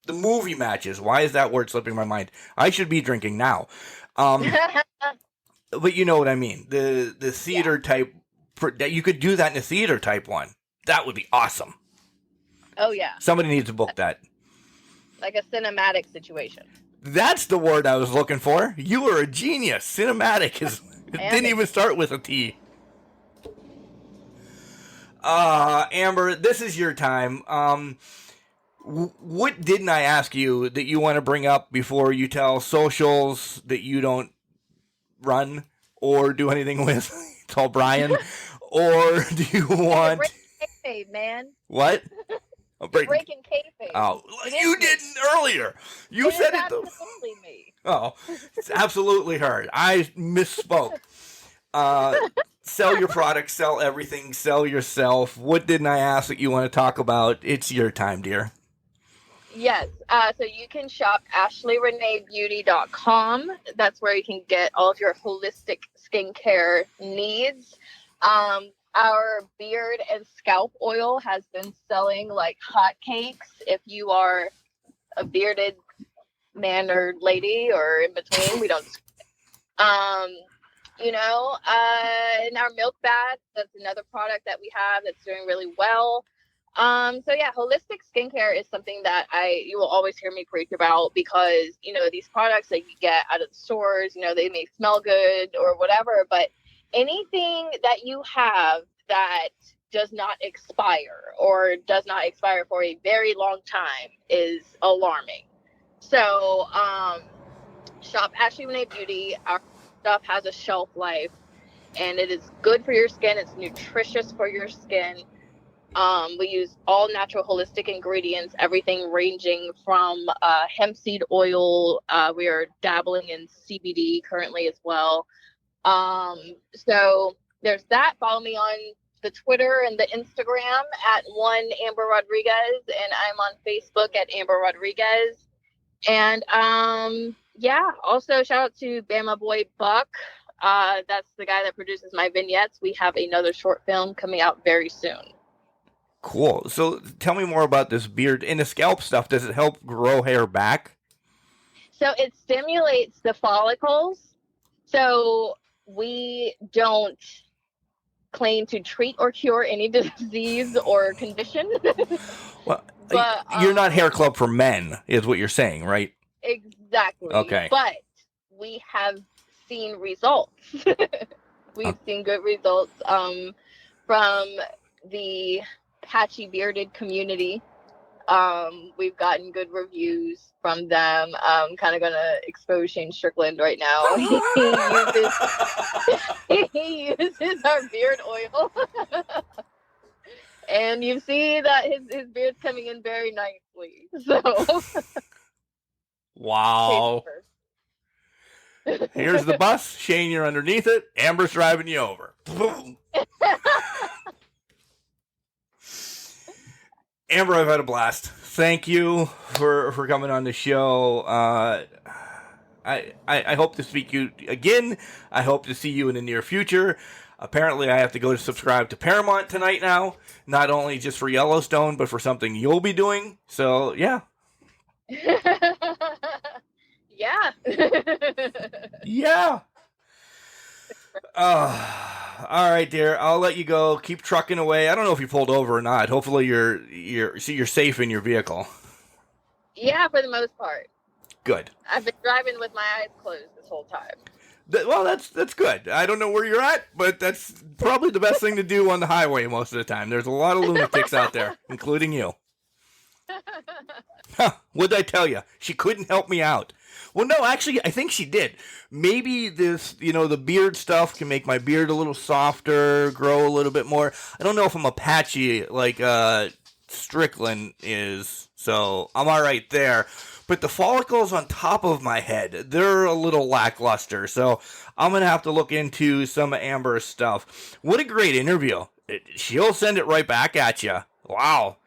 the movie matches. Why is that word slipping my mind? I should be drinking now. But you know what I mean. The theater type, you could do that in a theater type one. That would be awesome. Oh, yeah. Somebody needs to book that. Like a cinematic situation. That's the word I was looking for. You are a genius. Cinematic didn't even start with a T. Amber, this is your time. What didn't I ask you that you want to bring up before you tell socials that you don't run or do anything with? Tell Brian. Or do you want... Breaking kayfabe, man. What? Breaking kayfabe. Oh, you didn't earlier. You said it. Absolutely me. Oh, it's absolutely her. I misspoke. Sell your product, sell everything, sell yourself. What didn't I ask that you want to talk about? It's your time, dear. Yes. So you can shop ashleyreneebeauty.com. That's where you can get all of your holistic skincare needs. Our beard and scalp oil has been selling like hotcakes. If you are a bearded man or lady or in between, we don't. And our milk bath, that's another product that we have that's doing really well. So yeah, holistic skincare is something that you will always hear me preach about because, these products that you get out of the stores, they may smell good or whatever, but anything that you have that does not expire or does not expire for a very long time is alarming. So, shop Ashley Renee Beauty. Our stuff has a shelf life and it is good for your skin. It's nutritious for your skin. We use all natural holistic ingredients, everything ranging from hemp seed oil. We are dabbling in CBD currently as well. So there's that. Follow me on the Twitter and the Instagram at one Amber Rodriguez, and I'm on Facebook at Amber Rodriguez. And also shout out to Bama Boy Buck. That's the guy that produces my vignettes. We have another short film coming out very soon. Cool. So tell me more about this beard and the scalp stuff. Does it help grow hair back? So it stimulates the follicles. So we don't claim to treat or cure any disease or condition. Well, but, you're not Hair Club for Men, is what you're saying, right? Exactly. Okay. But we have seen results. We've seen good results from the patchy bearded community. We've gotten good reviews from them. I'm kind of gonna expose Shane Strickland right now. He uses our beard oil. And you see that his beard's coming in very nicely. So wow. Here's the bus. Shane, you're underneath it. Amber's driving you over. Boom. Amber, I've had a blast. Thank you for coming on the show. I hope to speak to you again. I hope to see you in the near future. Apparently, I have to go to subscribe to Paramount tonight now. Not only just for Yellowstone, but for something you'll be doing. So, yeah. Yeah. Yeah. All right, dear. I'll let you go. Keep trucking away. I don't know if you pulled over or not. Hopefully, you're safe in your vehicle. Yeah, for the most part. Good. I've been driving with my eyes closed this whole time. Well, that's good. I don't know where you're at, but that's probably the best thing to do on the highway most of the time. There's a lot of lunatics out there, including you. Huh, what'd I tell you? She couldn't help me out. Well, no, actually, I think she did. Maybe this, the beard stuff can make my beard a little softer, grow a little bit more. I don't know if I'm a patchy like Strickland is, so I'm all right there. But the follicles on top of my head, they're a little lackluster, so I'm going to have to look into some of Amber's stuff. What a great interview. She'll send it right back at you. Wow.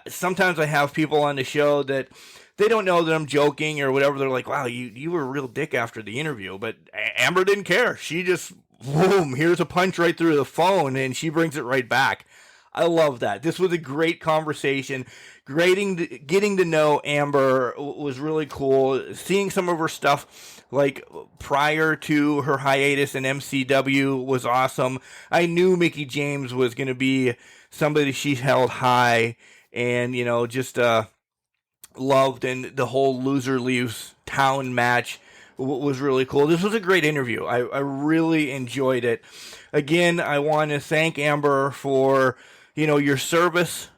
Sometimes I have people on the show that they don't know that I'm joking or whatever. They're like, wow, you were a real dick after the interview. But Amber didn't care. She just, boom, here's a punch right through the phone, and she brings it right back. I love that. This was a great conversation. Getting to know Amber was really cool. Seeing some of her stuff, like prior to her hiatus in MCW, was awesome. I knew Mickie James was going to be somebody she held high, and just loved, and the whole Loser Leaves Town match was really cool. This was a great interview. I really enjoyed it. Again, I want to thank Amber for your service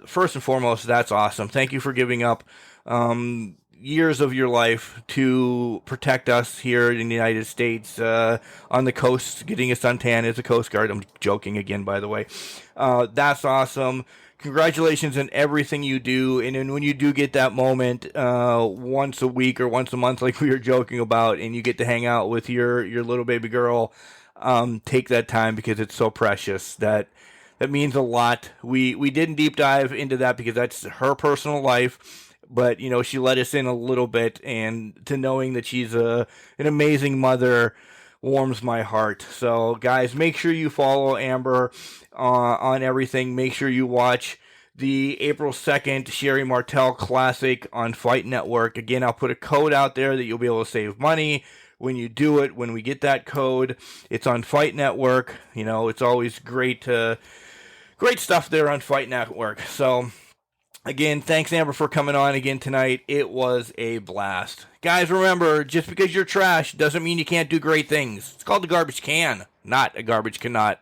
first and foremost, that's awesome. Thank you for giving up years of your life to protect us here in the United States, on the coast, getting a suntan as a Coast Guard. I'm joking again, by the way. That's awesome. Congratulations on everything you do. And then when you do get that moment, once a week or once a month, like we were joking about, and you get to hang out with your little baby girl, take that time, because it's so precious. That means a lot. We didn't deep dive into that because that's her personal life, but she let us in a little bit, and to knowing that she's an amazing mother warms my heart. So guys, make sure you follow Amber on everything. Make sure you watch the April 2nd Sherri Martel Classic on Fite Network. Again, I'll put a code out there that you'll be able to save money when you do it. When we get that code, it's on Fite Network. It's always great stuff there on Fite Network. So again, thanks Amber for coming on again tonight. It was a blast. Guys, remember, just because you're trash doesn't mean you can't do great things. It's called the garbage can, not a garbage cannot.